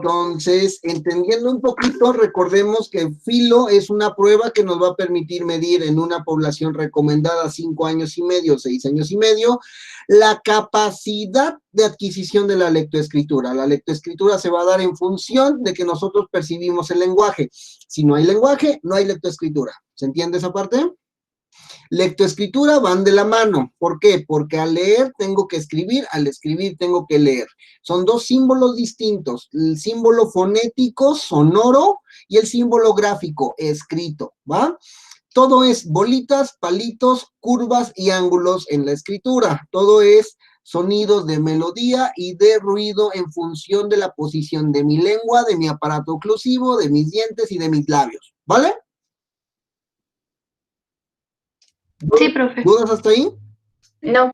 Entonces, entendiendo un poquito, recordemos que Filo es una prueba que nos va a permitir medir en una población recomendada 5 años y medio, 6 años y medio, la capacidad de adquisición de la lectoescritura. La lectoescritura se va a dar en función de que nosotros percibimos el lenguaje. Si no hay lenguaje, no hay lectoescritura. ¿Se entiende esa parte? Lectoescritura van de la mano. ¿Por qué? Porque al leer tengo que escribir, al escribir tengo que leer. Son dos símbolos distintos, el símbolo fonético, sonoro, y el símbolo gráfico, escrito, ¿va? Todo es bolitas, palitos, curvas y ángulos en la escritura. Todo es sonidos de melodía y de ruido en función de la posición de mi lengua, de mi aparato oclusivo, de mis dientes y de mis labios, ¿vale? Sí, profe. ¿Dudas hasta ahí? No.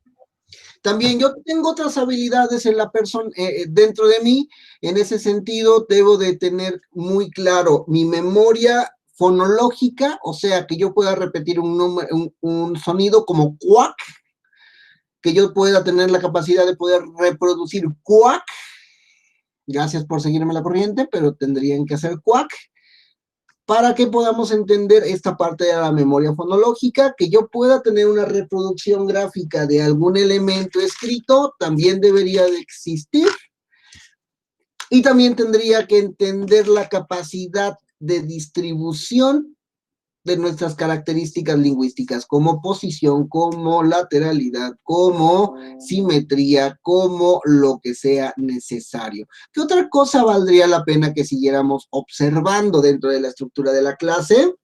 También yo tengo otras habilidades en la persona, dentro de mí. En ese sentido, debo de tener muy claro mi memoria fonológica, o sea, que yo pueda repetir un sonido como cuac, que yo pueda tener la capacidad de poder reproducir cuac. Gracias por seguirme la corriente, pero tendrían que hacer cuac, para que podamos entender esta parte de la memoria fonológica, que yo pueda tener una reproducción gráfica de algún elemento escrito, también debería de existir, y también tendría que entender la capacidad de distribución de nuestras características lingüísticas, como posición, como lateralidad, como simetría, como lo que sea necesario. ¿Qué otra cosa valdría la pena que siguiéramos observando dentro de la estructura de la clase?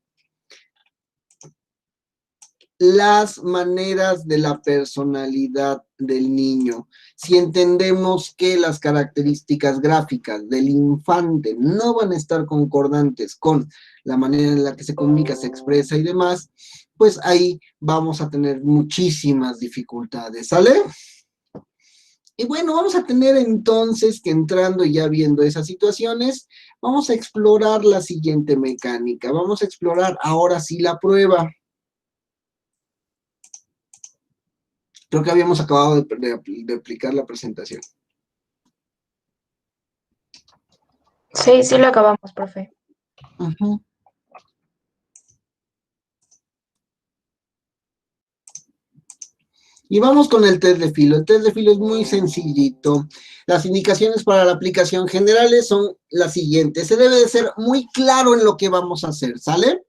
Las maneras de la personalidad del niño. Si entendemos que las características gráficas del infante no van a estar concordantes con la manera en la que se comunica, se expresa y demás, pues ahí vamos a tener muchísimas dificultades, ¿sale? Y bueno, vamos a tener entonces que, entrando y ya viendo esas situaciones, vamos a explorar la siguiente mecánica. Vamos a explorar ahora sí la prueba. Creo que habíamos acabado de aplicar la presentación. Sí, sí lo acabamos, profe. Uh-huh. Y vamos con el test de Filo. El test de Filo es muy sencillito. Las indicaciones para la aplicación generales son las siguientes. Se debe de ser muy claro en lo que vamos a hacer, ¿sale?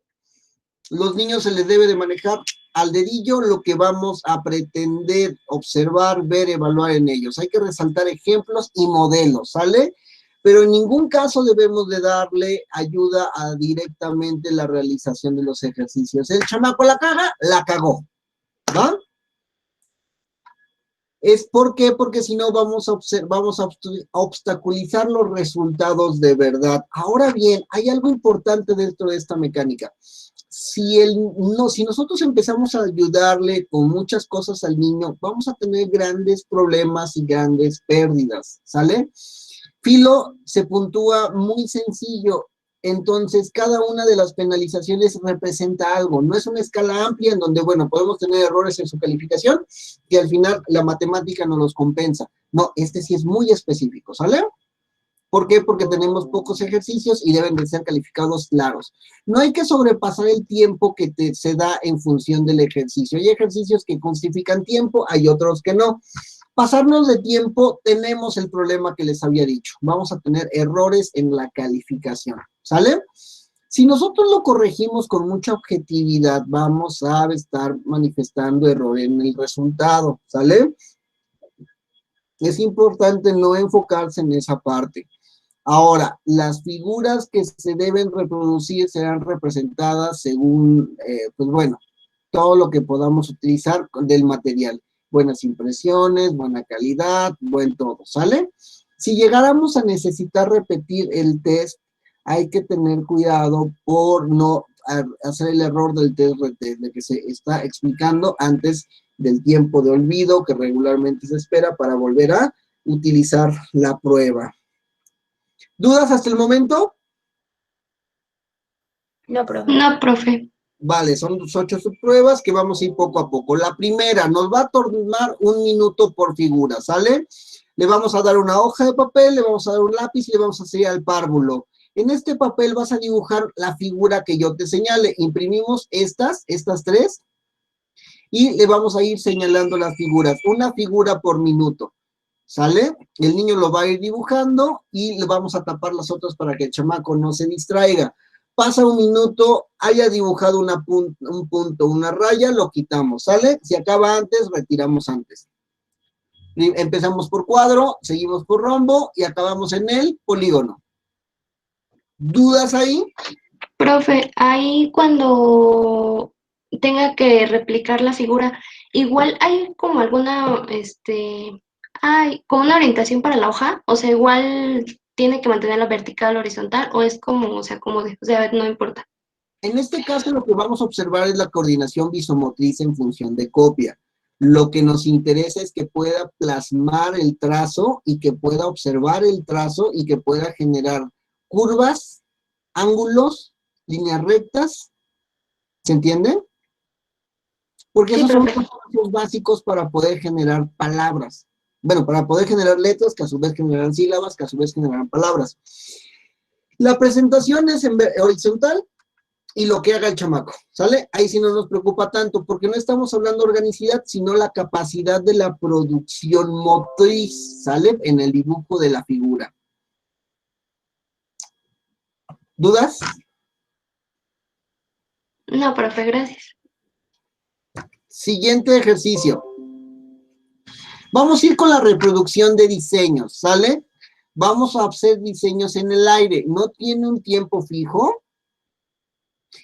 Los niños se les debe de manejar al dedillo lo que vamos a pretender observar, ver, evaluar en ellos. Hay que resaltar ejemplos y modelos, ¿sale? Pero en ningún caso debemos de darle ayuda a directamente la realización de los ejercicios. El chamaco la caga, la cagó, ¿va? ¿Por qué? Porque si no vamos a obstaculizar los resultados de verdad. Ahora bien, hay algo importante dentro de esta mecánica. Si nosotros empezamos a ayudarle con muchas cosas al niño, vamos a tener grandes problemas y grandes pérdidas, ¿sale? Filo se puntúa muy sencillo. Entonces, cada una de las penalizaciones representa algo. No es una escala amplia en donde, bueno, podemos tener errores en su calificación y al final la matemática nos los compensa. No, este sí es muy específico, ¿sale? ¿Por qué? Porque tenemos pocos ejercicios y deben de ser calificados claros. No hay que sobrepasar el tiempo que se da en función del ejercicio. Hay ejercicios que justifican tiempo, hay otros que no. Pasarnos de tiempo, tenemos el problema que les había dicho. Vamos a tener errores en la calificación, ¿sale? Si nosotros lo corregimos con mucha objetividad, vamos a estar manifestando error en el resultado, ¿sale? Es importante no enfocarse en esa parte. Ahora, las figuras que se deben reproducir serán representadas según, pues bueno, todo lo que podamos utilizar del material. Buenas impresiones, buena calidad, buen todo, ¿sale? Si llegáramos a necesitar repetir el test, hay que tener cuidado por no hacer el error del test de que se está explicando antes del tiempo de olvido que regularmente se espera para volver a utilizar la prueba. ¿Dudas hasta el momento? No, profe. No, profe. Vale, son 8 subpruebas que vamos a ir poco a poco. La primera nos va a tomar 1 minuto por figura, ¿sale? Le vamos a dar una hoja de papel, le vamos a dar un lápiz y le vamos a hacer el párvulo. En este papel vas a dibujar la figura que yo te señale. Imprimimos estas tres, y le vamos a ir señalando las figuras, una figura por minuto, ¿sale? El niño lo va a ir dibujando y le vamos a tapar las otras para que el chamaco no se distraiga. Pasa un minuto, haya dibujado un punto, una raya, lo quitamos, ¿sale? Si acaba antes, retiramos antes. Empezamos por cuadro, seguimos por rombo y acabamos en el polígono. ¿Dudas ahí? Profe, ahí cuando tenga que replicar la figura, igual hay como alguna, hay como una orientación para la hoja, o sea, igual tiene que mantenerla vertical, horizontal, o es como se acomode, o sea, no importa. En este caso lo que vamos a observar es la coordinación visomotriz en función de copia. Lo que nos interesa es que pueda plasmar el trazo y que pueda observar el trazo y que pueda generar curvas, ángulos, líneas rectas. ¿Se entiende? Porque Sí, esos son profe. los pasos básicos para poder generar palabras. Bueno, para poder generar letras que a su vez generarán sílabas, que a su vez generarán palabras. La presentación es en horizontal y lo que haga el chamaco, ¿sale? Ahí sí no nos preocupa tanto, porque no estamos hablando de organicidad, sino la capacidad de la producción motriz, ¿sale? En el dibujo de la figura. ¿Dudas? No, profe, gracias. Siguiente ejercicio. Vamos a ir con la reproducción de diseños, ¿sale? Vamos a hacer diseños en el aire. No tiene un tiempo fijo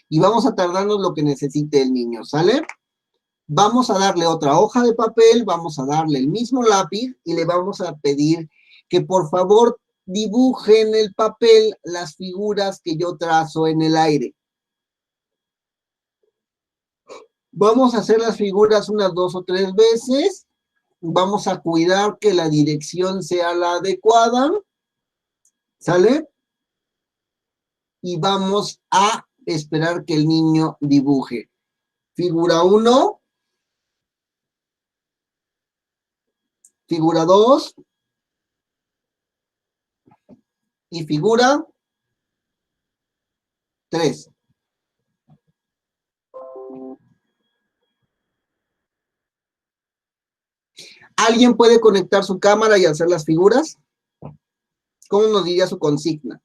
y vamos a tardarnos lo que necesite el niño, ¿sale? Vamos a darle otra hoja de papel, vamos a darle el mismo lápiz y le vamos a pedir que por favor dibuje en el papel las figuras que yo trazo en el aire. Vamos a hacer las figuras unas 2 o 3 veces. Vamos a cuidar que la dirección sea la adecuada, ¿sale? Y vamos a esperar que el niño dibuje. Figura 1, figura 2 y figura 3. ¿Alguien puede conectar su cámara y hacer las figuras? ¿Cómo nos diría su consigna?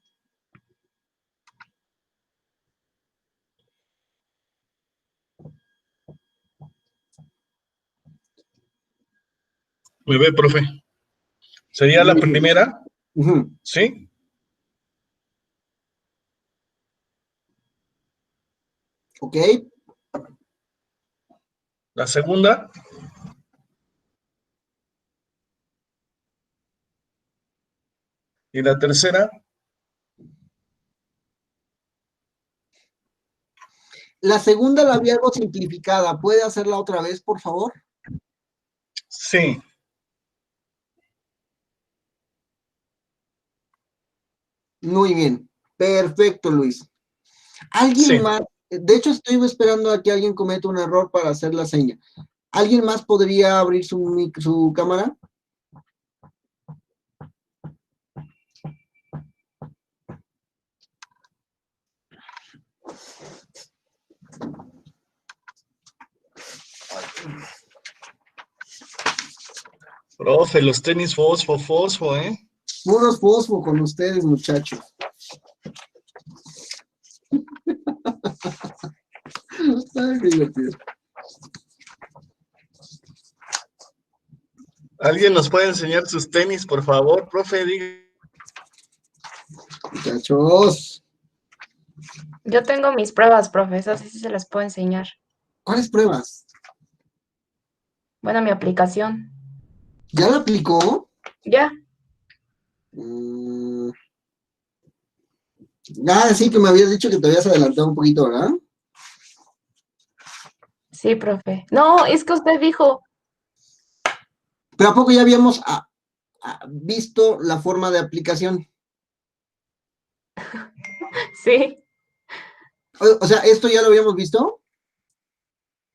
Me ve, profe. ¿Sería la primera? ¿Sí? Ok. La segunda. Y la tercera. La segunda la vi algo simplificada. ¿Puede hacerla otra vez, por favor? Sí. Muy bien. Perfecto, Luis. ¿Alguien Sí. más? De hecho, estoy esperando a que alguien cometa un error para hacer la seña. ¿Alguien más podría abrir su cámara? Profe, los tenis fosfo, ¿eh? Puros fosfo con ustedes, muchachos. Ay, qué divertido. ¿Alguien nos puede enseñar sus tenis, por favor? Profe, diga. Muchachos. Yo tengo mis pruebas, profe, esas sí se las puedo enseñar. ¿Cuáles pruebas? Bueno, mi aplicación. ¿Ya la aplicó? Ya. Sí, que me habías dicho que te habías adelantado un poquito, ¿verdad? Sí, profe. No, es que usted dijo. Pero ¿a poco ya habíamos visto la forma de aplicación? Sí. O sea, ¿esto ya lo habíamos visto?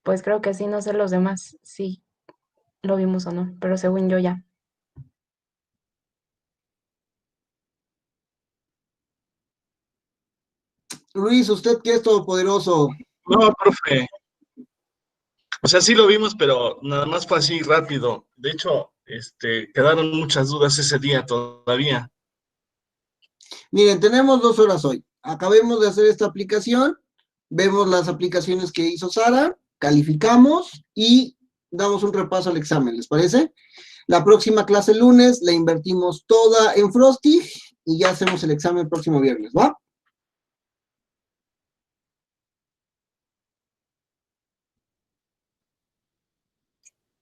Pues creo que sí, no sé los demás. Sí, lo vimos o no, pero según yo ya. Luis, usted que es todopoderoso. No, profe. O sea, sí lo vimos, pero nada más fue así rápido. De hecho, quedaron muchas dudas ese día todavía. Miren, tenemos 2 horas hoy. Acabemos de hacer esta aplicación, vemos las aplicaciones que hizo Sara, calificamos y damos un repaso al examen, ¿les parece? La próxima clase el lunes la invertimos toda en Frosty y ya hacemos el examen el próximo viernes, ¿va?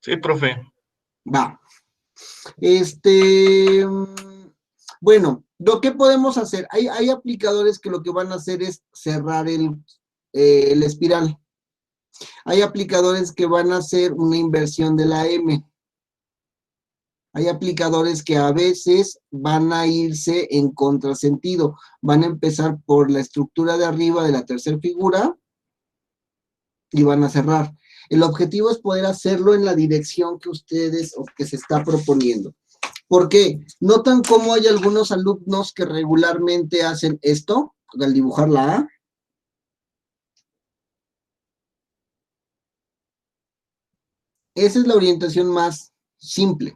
Sí, profe. Va. Bueno, lo que podemos hacer, hay aplicadores que lo que van a hacer es cerrar el espiral. Hay aplicadores que van a hacer una inversión de la M. Hay aplicadores que a veces van a irse en contrasentido. Van a empezar por la estructura de arriba de la tercera figura y van a cerrar. El objetivo es poder hacerlo en la dirección que ustedes o que se está proponiendo. ¿Por qué? ¿Notan cómo hay algunos alumnos que regularmente hacen esto al dibujar la A? Esa es la orientación más simple.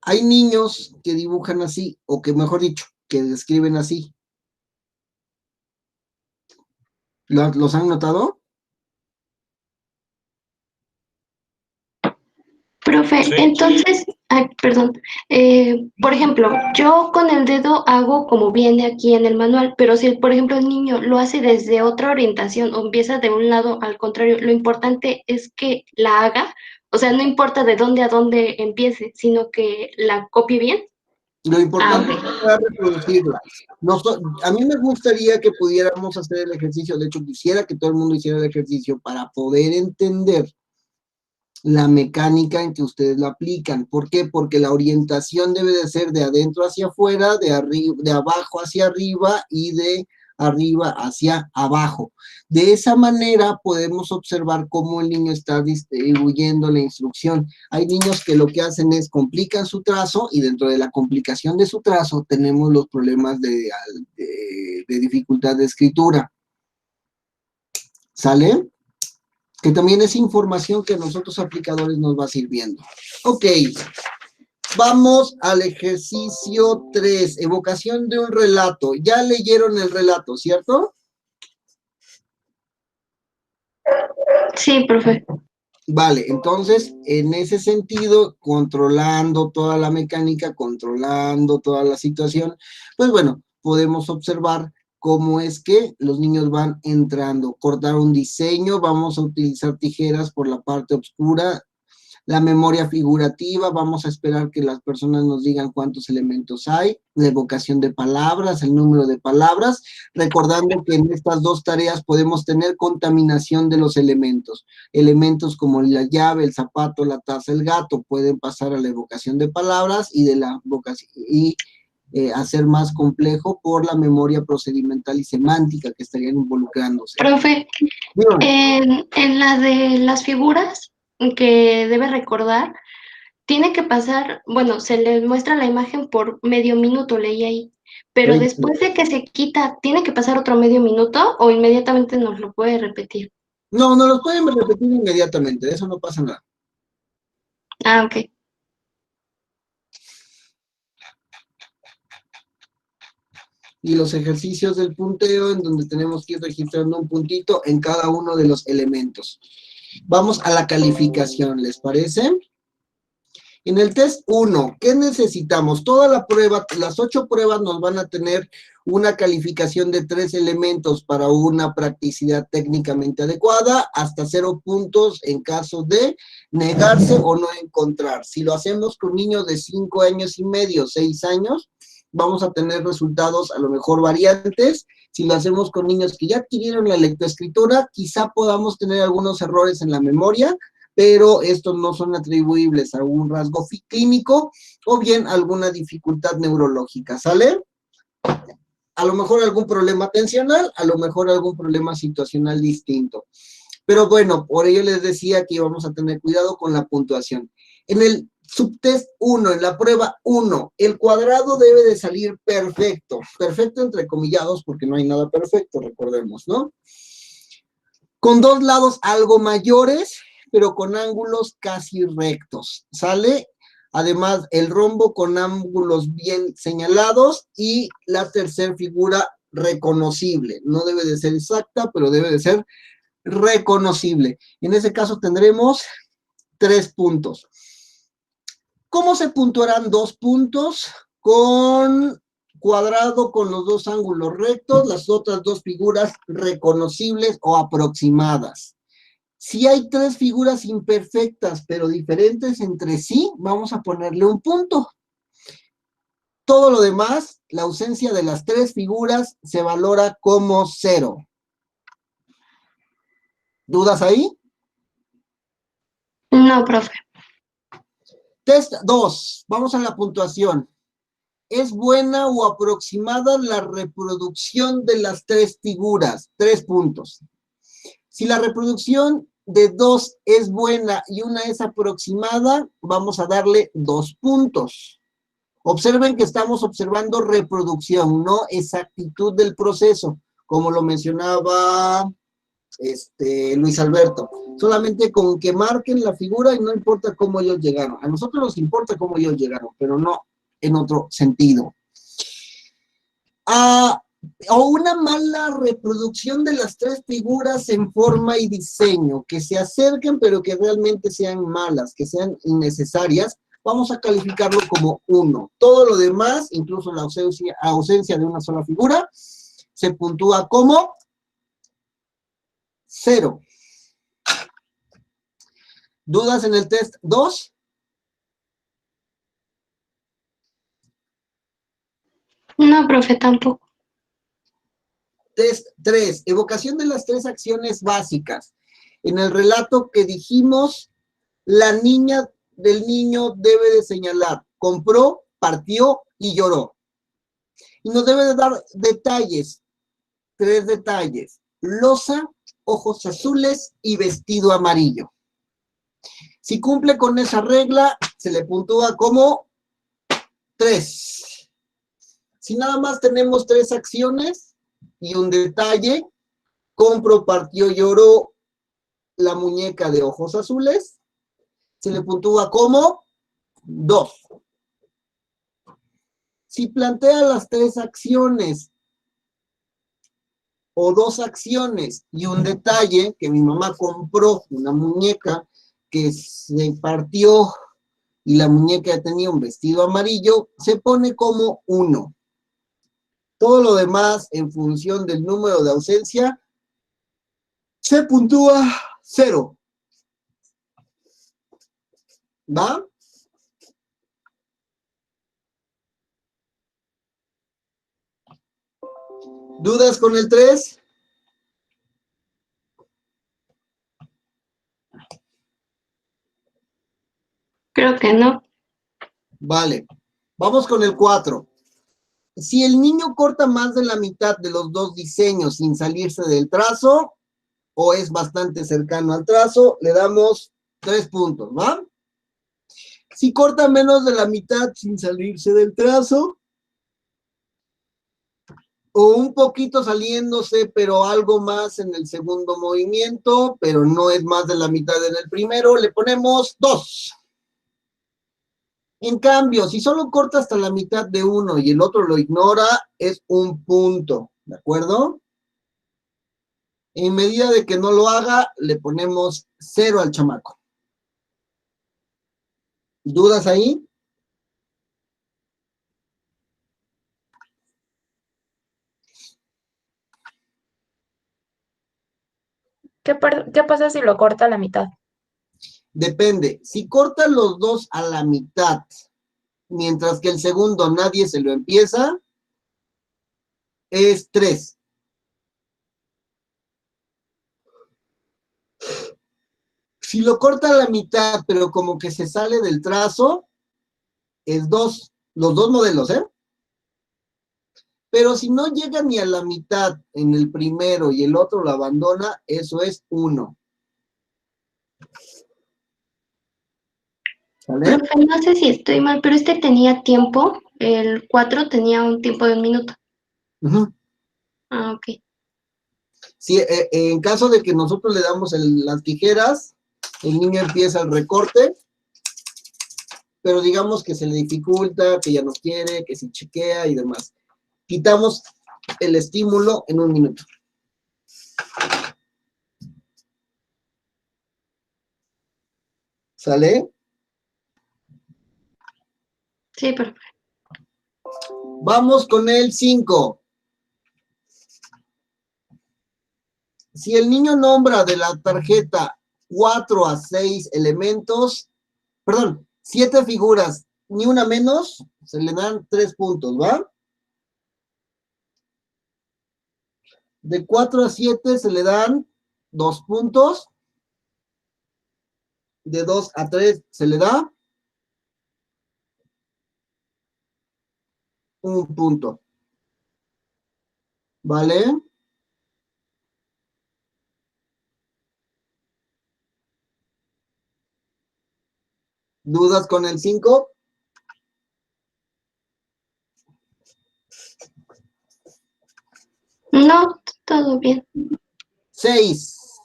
Hay niños que dibujan así, o que mejor dicho, que escriben así. ¿Los han notado? Profe, Sí. entonces, perdón, por ejemplo, yo con el dedo hago como viene aquí en el manual, pero si, por ejemplo, el niño lo hace desde otra orientación o empieza de un lado al contrario, lo importante es que la haga, o sea, no importa de dónde a dónde empiece, sino que la copie bien. Lo importante Ok. es poder reproducirla. A mí me gustaría que pudiéramos hacer el ejercicio, de hecho quisiera que todo el mundo hiciera el ejercicio para poder entender la mecánica en que ustedes la aplican. ¿Por qué? Porque la orientación debe de ser de adentro hacia afuera, de abajo hacia arriba y de arriba hacia abajo. De esa manera podemos observar cómo el niño está distribuyendo la instrucción. Hay niños que lo que hacen es complican su trazo y dentro de la complicación de su trazo tenemos los problemas de dificultad de escritura. ¿Sale? Que también es información que a nosotros aplicadores nos va sirviendo. Ok, vamos al ejercicio 3, evocación de un relato. Ya leyeron el relato, ¿cierto? Sí, profe. Vale, entonces, en ese sentido, controlando toda la mecánica, controlando toda la situación, pues bueno, podemos observar cómo es que los niños van entrando. Cortar un diseño, vamos a utilizar tijeras por la parte oscura. La memoria figurativa, vamos a esperar que las personas nos digan cuántos elementos hay. La evocación de palabras, el número de palabras, recordando que en estas 2 tareas podemos tener contaminación de los elementos. Elementos como la llave, el zapato, la taza, el gato, pueden pasar a la evocación de palabras y de la vocación, hacer más complejo por la memoria procedimental y semántica que estarían involucrándose. Profe, en la de las figuras que debe recordar, tiene que pasar, bueno, se le muestra la imagen por medio minuto, leí ahí, pero después de que se quita, ¿tiene que pasar otro medio minuto o inmediatamente nos lo puede repetir? No, no los pueden repetir inmediatamente, eso no pasa nada. Ah, ok. Y los ejercicios del punteo en donde tenemos que ir registrando un puntito en cada uno de los elementos. Vamos a la calificación, ¿les parece? En el test 1, ¿qué necesitamos? Toda la prueba, las 8 pruebas nos van a tener una calificación de 3 elementos para una practicidad técnicamente adecuada, hasta 0 puntos en caso de negarse o no encontrar. Si lo hacemos con niños de 5 años y medio, 6 años, vamos a tener resultados a lo mejor variantes. Si lo hacemos con niños que ya adquirieron la lectoescritura, quizá podamos tener algunos errores en la memoria, pero estos no son atribuibles a un rasgo clínico o bien alguna dificultad neurológica, ¿sale? A lo mejor algún problema atencional, a lo mejor algún problema situacional distinto. Pero bueno, por ello les decía que íbamos a tener cuidado con la puntuación. En el Subtest 1, en la prueba 1, el cuadrado debe de salir perfecto. Perfecto entre comillados porque no hay nada perfecto, recordemos, ¿no? Con dos lados algo mayores, pero con ángulos casi rectos, ¿sale? Además, el rombo con ángulos bien señalados y la tercera figura reconocible. No debe de ser exacta, pero debe de ser reconocible. En ese caso tendremos 3 puntos. ¿Cómo se puntuarán 2 puntos? Con cuadrado con los dos ángulos rectos, las otras dos figuras reconocibles o aproximadas. Si hay 3 figuras imperfectas, pero diferentes entre sí, vamos a ponerle un punto. Todo lo demás, la ausencia de las 3 figuras, se valora como 0. ¿Dudas ahí? No, profe. Test 2. Vamos a la puntuación. ¿Es buena o aproximada la reproducción de las 3 figuras? 3 puntos. Si la reproducción de 2 es buena y una es aproximada, vamos a darle 2 puntos. Observen que estamos observando reproducción, no exactitud del proceso, como lo mencionaba Luis Alberto. Solamente con que marquen la figura y no importa cómo ellos llegaron. A nosotros nos importa cómo ellos llegaron, pero no en otro sentido. O una mala reproducción de las 3 figuras en forma y diseño, que se acerquen pero que realmente sean malas, que sean innecesarias, vamos a calificarlo como 1. Todo lo demás, incluso la ausencia de una sola figura, se puntúa como 0. ¿Dudas en el test 2? No, profe, tampoco. Test 3. Evocación de las 3 acciones básicas. En el relato que dijimos, la niña del niño debe de señalar, compró, partió y lloró. Y nos debe de dar detalles, 3 detalles. Loza, ojos azules y vestido amarillo. Si cumple con esa regla, se le puntúa como 3. Si nada más tenemos 3 acciones y un detalle, compro, partió, lloró la muñeca de ojos azules, se le puntúa como 2. Si plantea las 3 acciones o 2 acciones y un detalle, que mi mamá compró una muñeca que se partió y la muñeca tenía un vestido amarillo, se pone como 1. Todo lo demás, en función del número de ausencia, se puntúa 0. ¿Va? ¿Dudas con el 3? Creo que no. Vale. Vamos con el 4. Si el niño corta más de la mitad de los 2 diseños sin salirse del trazo, o es bastante cercano al trazo, le damos 3 puntos, ¿va? Si corta menos de la mitad sin salirse del trazo, o un poquito saliéndose, pero algo más en el segundo movimiento, pero no es más de la mitad en el primero, le ponemos 2. En cambio, si solo corta hasta la mitad de uno y el otro lo ignora, es un punto, ¿de acuerdo? En medida de que no lo haga, le ponemos 0 al chamaco. ¿Dudas ahí? ¿Qué pasa si lo corta a la mitad? Depende. Si corta los 2 a la mitad, mientras que el segundo nadie se lo empieza, es 3. Si lo corta a la mitad, pero como que se sale del trazo, es 2. Los 2 modelos, ¿eh? Pero si no llega ni a la mitad en el primero y el otro lo abandona, eso es 1. ¿Sale? Profe, no sé si estoy mal, pero este tenía tiempo, el 4 tenía un tiempo de 1 minuto. Ujú. Ah, ok. Si, en caso de que nosotros le damos las tijeras, el niño empieza el recorte, pero digamos que se le dificulta, que ya no quiere, que se chequea y demás. Quitamos el estímulo en 1 minuto. ¿Sale? Sí, profe. Vamos con el 5. Si el niño nombra de la tarjeta 4 a 6 elementos, perdón, 7 figuras, ni una menos, se le dan 3 puntos, ¿va? De 4 a 7 se le dan 2 puntos. De 2 a 3 se le da 1 punto. ¿Vale? ¿Dudas con el 5? No, todo bien. 6.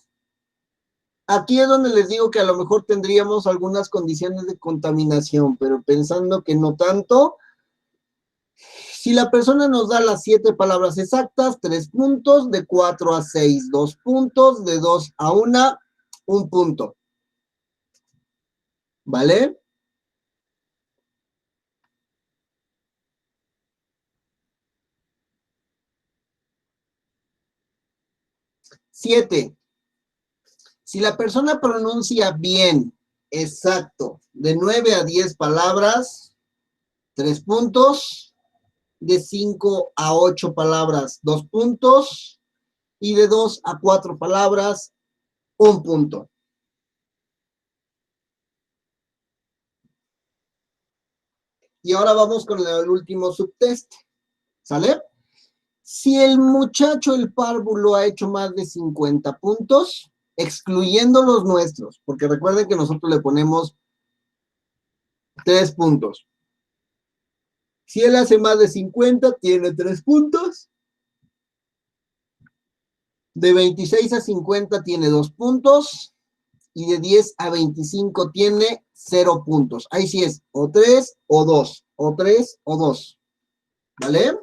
Aquí es donde les digo que a lo mejor tendríamos algunas condiciones de contaminación, pero pensando que no tanto. Si la persona nos da las 7 palabras exactas, 3 puntos, de 4 a 6, 2 puntos, de 2 a 1, 1 punto. ¿Vale? Siete. Si la persona pronuncia bien, exacto, de 9 a 10 palabras, 3 puntos, de 5 a 8 palabras, 2 puntos, y de 2 a 4 palabras, 1 punto. Y ahora vamos con el último subtest, ¿sale? Si el muchacho, el párvulo, ha hecho más de 50 puntos, excluyendo los nuestros, porque recuerden que nosotros le ponemos 3 puntos. Si él hace más de 50, tiene 3 puntos. De 26 a 50 tiene 2 puntos. Y de 10 a 25 tiene 0 puntos. Ahí sí es o 3 o 2. O 3 o 2. ¿Vale?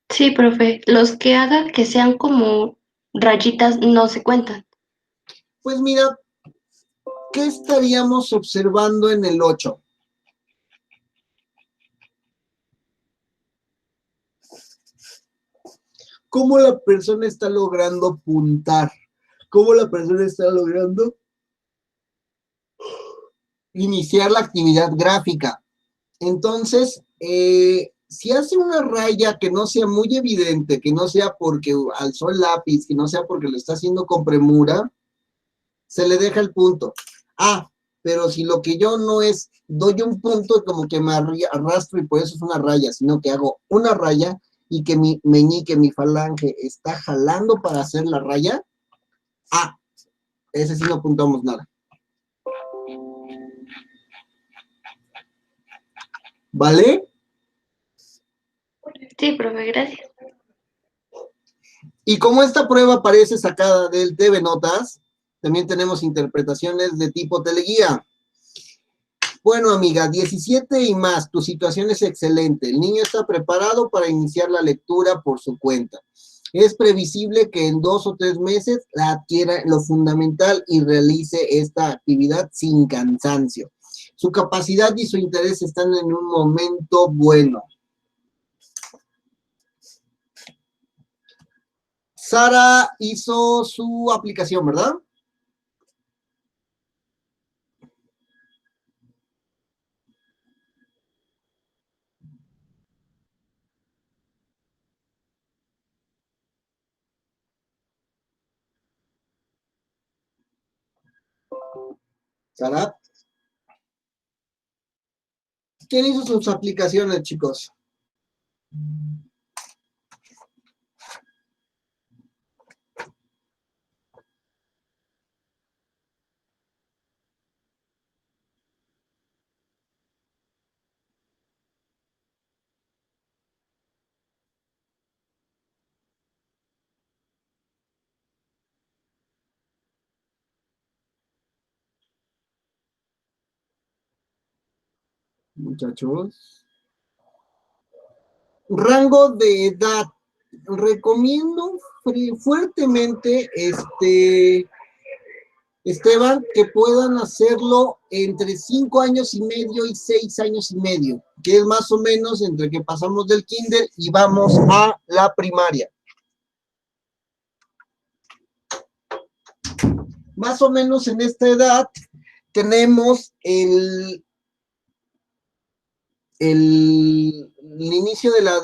Sí, profe. Los que haga que sean como rayitas no se cuentan. Pues mira, ¿qué estaríamos observando en el 8? ¿Cómo la persona está logrando puntar? ¿Cómo la persona está logrando iniciar la actividad gráfica? Entonces, si hace una raya que no sea muy evidente, que no sea porque alzó el lápiz, que no sea porque lo está haciendo con premura, se le deja el punto. Ah, pero si lo que yo no es, doy un punto como que me arrastro y por eso es una raya, sino que hago una raya y que mi meñique, mi falange está jalando para hacer la raya, ah, ese sí no apuntamos nada. ¿Vale? Sí, profe, gracias. Y como esta prueba parece sacada del TV Notas, también tenemos interpretaciones de tipo teleguía. Bueno, amiga, 17 y más, tu situación es excelente. El niño está preparado para iniciar la lectura por su cuenta. Es previsible que en 2 o 3 meses la adquiera lo fundamental y realice esta actividad sin cansancio. Su capacidad y su interés están en un momento bueno. Sara hizo su aplicación, ¿verdad? Sara. ¿Quién hizo sus aplicaciones, chicos? muchachos. Rango de edad. Recomiendo fuertemente, Esteban, que puedan hacerlo entre 5 años y medio y 6 años y medio, que es más o menos entre que pasamos del kinder y vamos a la primaria. Más o menos en esta edad tenemos el inicio de la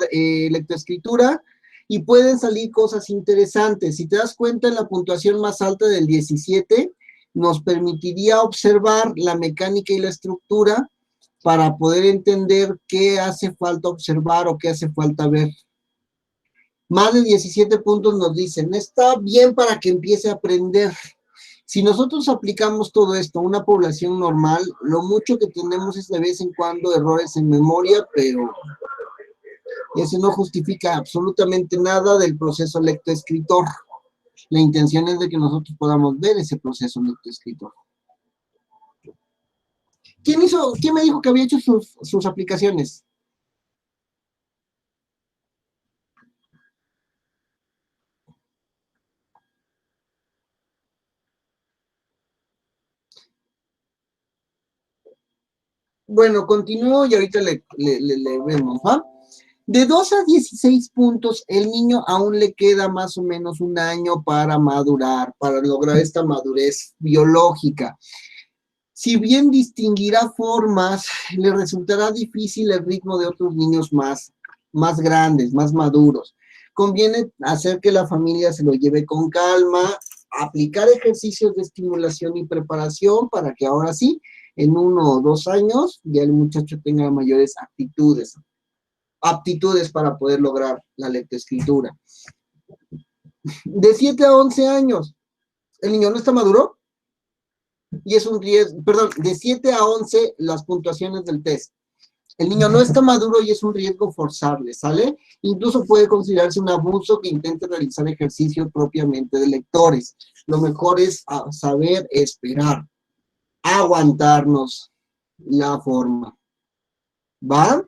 lectoescritura y pueden salir cosas interesantes. Si te das cuenta, en la puntuación más alta del 17 nos permitiría observar la mecánica y la estructura para poder entender qué hace falta observar o qué hace falta ver. Más de 17 puntos nos dicen, está bien para que empiece a aprender. Si nosotros aplicamos todo esto a una población normal, lo mucho que tenemos es de vez en cuando errores en memoria, pero eso no justifica absolutamente nada del proceso lectoescritor. La intención es de que nosotros podamos ver ese proceso lectoescritor. ¿Quién me dijo que había hecho sus aplicaciones? Bueno, continúo y ahorita le vemos, ¿va? De 2 a 16 puntos, el niño aún le queda más o menos un año para madurar, para lograr esta madurez biológica. Si bien distinguirá formas, le resultará difícil el ritmo de otros niños más grandes, más maduros. Conviene hacer que la familia se lo lleve con calma, aplicar ejercicios de estimulación y preparación para que ahora sí, en 1 o 2 años, ya el muchacho tenga mayores aptitudes para poder lograr la lectoescritura. De 7 a 11 años, ¿el niño no está maduro? Y es un riesgo, perdón, de 7 a 11 las puntuaciones del test. El niño no está maduro y es un riesgo forzarle, ¿sale? Incluso puede considerarse un abuso que intente realizar ejercicios propiamente de lectores. Lo mejor es saber esperar, aguantarnos la forma. ¿Va?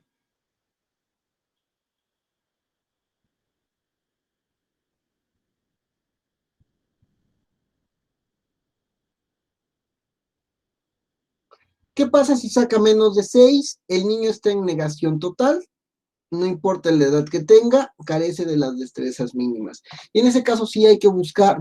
¿Qué pasa si saca menos de 6? El niño está en negación total, no importa la edad que tenga, carece de las destrezas mínimas. Y en ese caso sí hay que buscar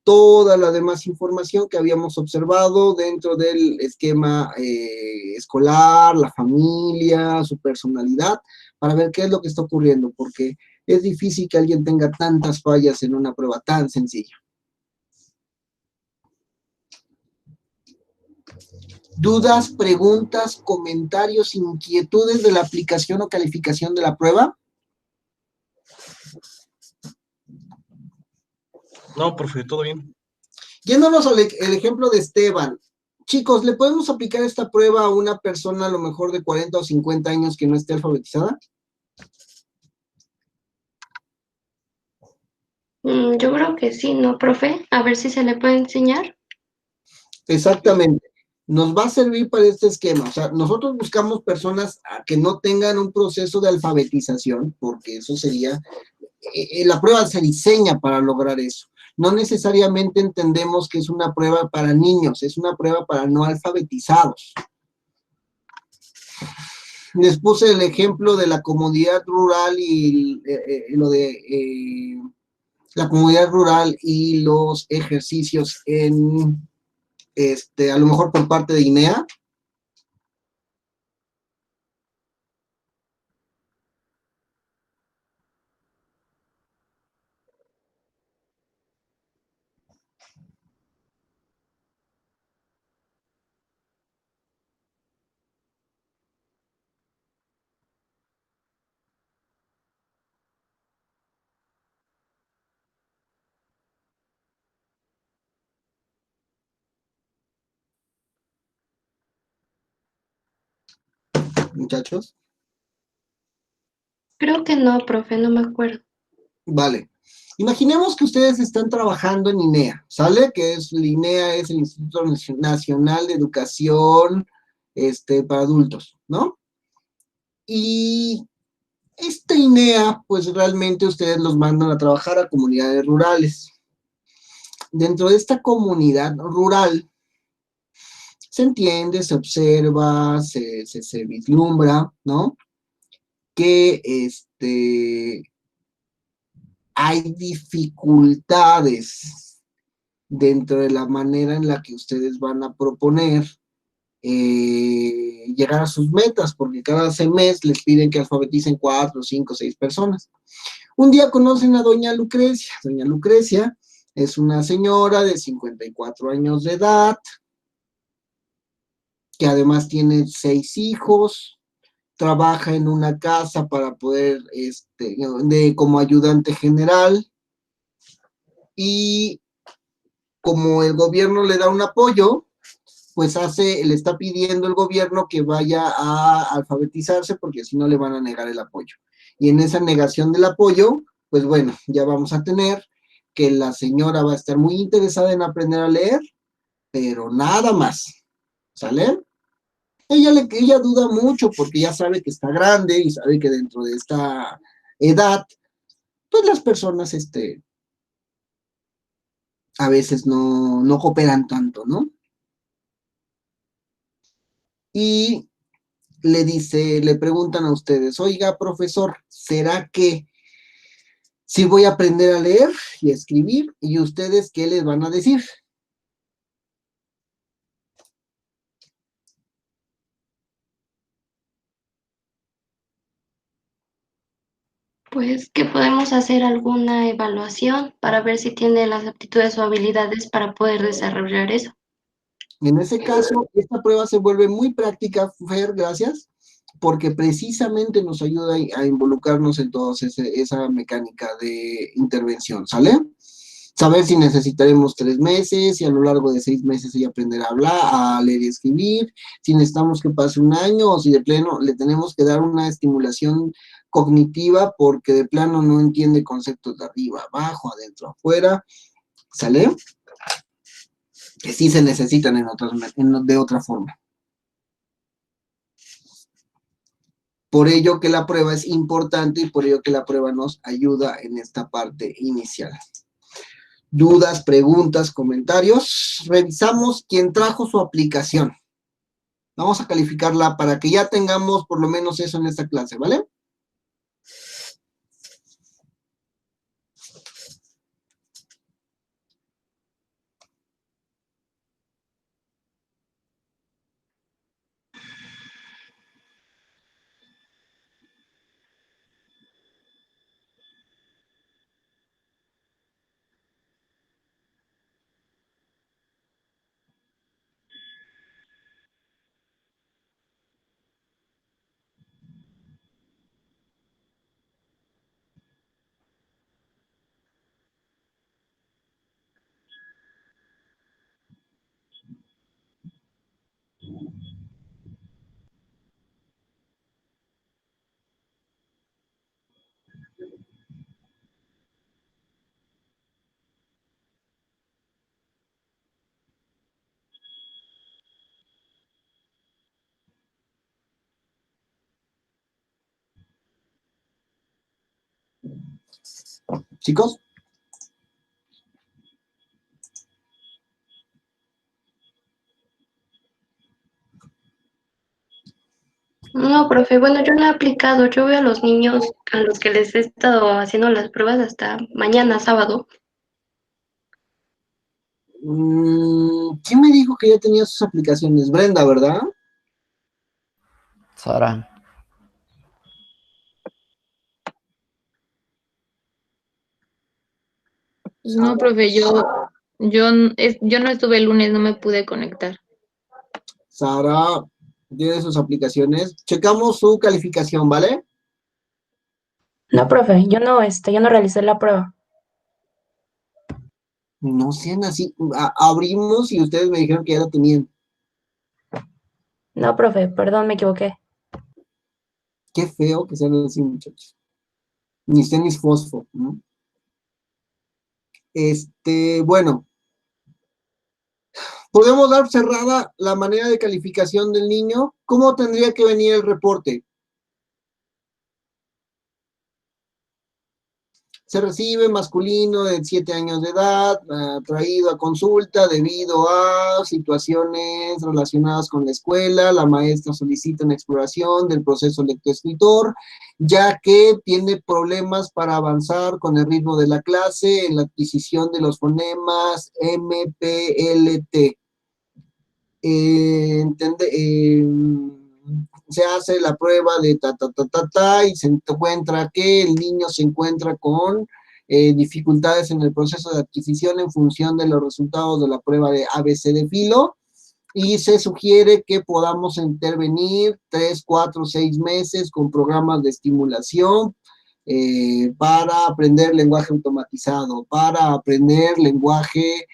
toda la demás información que habíamos observado dentro del esquema escolar, la familia, su personalidad, para ver qué es lo que está ocurriendo, porque es difícil que alguien tenga tantas fallas en una prueba tan sencilla. ¿Dudas, preguntas, comentarios, inquietudes de la aplicación o calificación de la prueba? No, profe, todo bien. Yéndonos al ejemplo de Esteban. Chicos, ¿le podemos aplicar esta prueba a una persona a lo mejor de 40 o 50 años que no esté alfabetizada? Yo creo que sí, ¿no, profe? A ver si se le puede enseñar. Exactamente. Nos va a servir para este esquema. O sea, nosotros buscamos personas que no tengan un proceso de alfabetización, porque eso sería, la prueba se diseña para lograr eso. No necesariamente entendemos que es una prueba para niños, es una prueba para no alfabetizados. Les puse el ejemplo de la comodidad rural y la comunidad rural y los ejercicios en a lo mejor por parte de INEA. Muchachos. Creo que no, profe, no me acuerdo. Vale. Imaginemos que ustedes están trabajando en INEA, ¿sale? Que es, INEA es el Instituto Nacional de Educación para Adultos, ¿no? Y este INEA, pues realmente ustedes los mandan a trabajar a comunidades rurales. Dentro de esta comunidad rural, se entiende, se observa, se vislumbra, ¿no? Que hay dificultades dentro de la manera en la que ustedes van a proponer llegar a sus metas, porque cada mes les piden que alfabeticen 4, 5, 6 personas. Un día conocen a doña Lucrecia. Doña Lucrecia es una señora de 54 años de edad, que además tiene 6 hijos, trabaja en una casa para poder, como ayudante general, y como el gobierno le da un apoyo, pues le está pidiendo el gobierno que vaya a alfabetizarse, porque si no le van a negar el apoyo. Y en esa negación del apoyo, pues bueno, ya vamos a tener que la señora va a estar muy interesada en aprender a leer, pero nada más, ¿sale? Ella duda mucho porque ya sabe que está grande y sabe que dentro de esta edad, pues las personas, a veces no cooperan tanto, ¿no? Y le preguntan a ustedes, oiga, profesor, ¿será que sí voy a aprender a leer y a escribir? ¿Y ustedes qué les van a decir? Pues que podemos hacer alguna evaluación para ver si tiene las aptitudes o habilidades para poder desarrollar eso. En ese caso, esta prueba se vuelve muy práctica, Fer, gracias, porque precisamente nos ayuda a involucrarnos en toda esa mecánica de intervención, ¿sale? Saber si necesitaremos 3 meses, y a lo largo de 6 meses ella aprenderá a hablar, a leer y escribir, si necesitamos que pase un año, o si de pleno le tenemos que dar una estimulación cognitiva, porque de plano no entiende conceptos de arriba, abajo, adentro, afuera, ¿sale? Que sí se necesitan de otra forma. Por ello que la prueba es importante y por ello que la prueba nos ayuda en esta parte inicial. Dudas, preguntas, comentarios. Revisamos quién trajo su aplicación. Vamos a calificarla para que ya tengamos por lo menos eso en esta clase, ¿vale? Chicos. No, profe, bueno, yo no he aplicado, yo veo a los niños a los que les he estado haciendo las pruebas hasta mañana, sábado. ¿Quién me dijo que ya tenía sus aplicaciones? Brenda, ¿verdad? Sara. No, profe, yo no estuve el lunes, no me pude conectar. Sara tiene sus aplicaciones. Checamos su calificación, ¿vale? No, profe, yo no realicé la prueba. No sean así. Abrimos y ustedes me dijeron que ya la tenían. No, profe, perdón, me equivoqué. Qué feo que sean así, muchachos. Ni tenis fosfo, ¿no? Bueno. ¿Podemos dar cerrada la manera de calificación del niño? ¿Cómo tendría que venir el reporte? Se recibe masculino de 7 años de edad, traído a consulta debido a situaciones relacionadas con la escuela. La maestra solicita una exploración del proceso lectoescritor, ya que tiene problemas para avanzar con el ritmo de la clase en la adquisición de los fonemas MPLT. Se hace la prueba de y se encuentra que el niño se encuentra con dificultades en el proceso de adquisición en función de los resultados de la prueba de ABC de filo, y se sugiere que podamos intervenir 3, 4, 6 meses con programas de estimulación para aprender lenguaje automatizado, para aprender lenguaje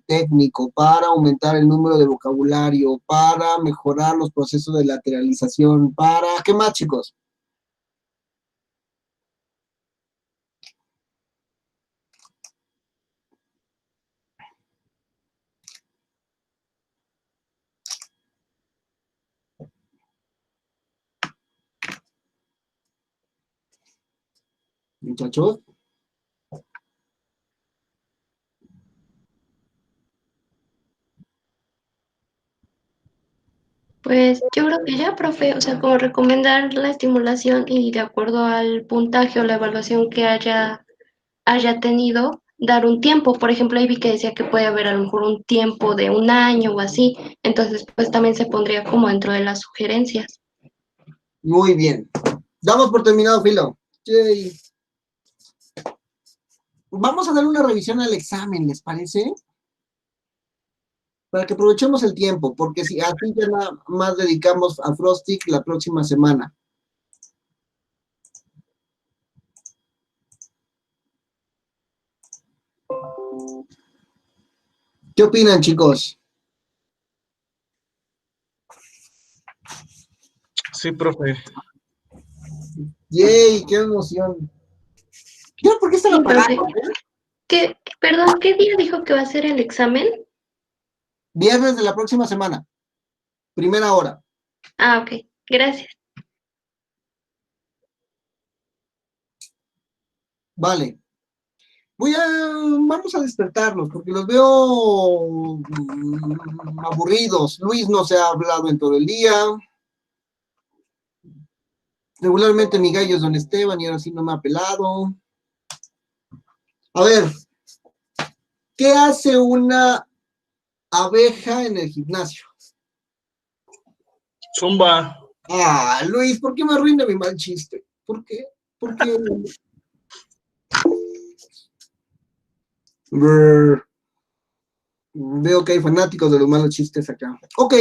técnico, para aumentar el número de vocabulario, para mejorar los procesos de lateralización, para... ¿Qué más, chicos? Muchachos. Pues yo creo que ya, profe, o sea, como recomendar la estimulación y de acuerdo al puntaje o la evaluación que haya tenido, dar un tiempo. Por ejemplo, ahí vi que decía que puede haber a lo mejor un tiempo de un año o así, entonces pues también se pondría como dentro de las sugerencias. Muy bien. Damos por terminado, Filo. Yay. Vamos a dar una revisión al examen, ¿les parece? Para que aprovechemos el tiempo, porque si así ya nada más dedicamos a Frostic la próxima semana. ¿Qué opinan, chicos? Sí, profe. ¡Yay! ¡Qué emoción! ¿Por qué están Sí, apagados? Perdón, ¿qué día dijo que va a ser el examen? Viernes de la próxima semana. Primera hora. Ah, ok, gracias. Vale. Vamos a despertarlos, porque los veo aburridos. Luis no se ha hablado en todo el día. Regularmente mi gallo es don Esteban y ahora sí no me ha pelado. A ver, ¿qué hace una abeja en el gimnasio? Zumba. Ah, Luis, ¿por qué me arruina mi mal chiste? ¿Por qué? ¿Por qué? Brr. Veo que hay fanáticos de los malos chistes acá. Ok.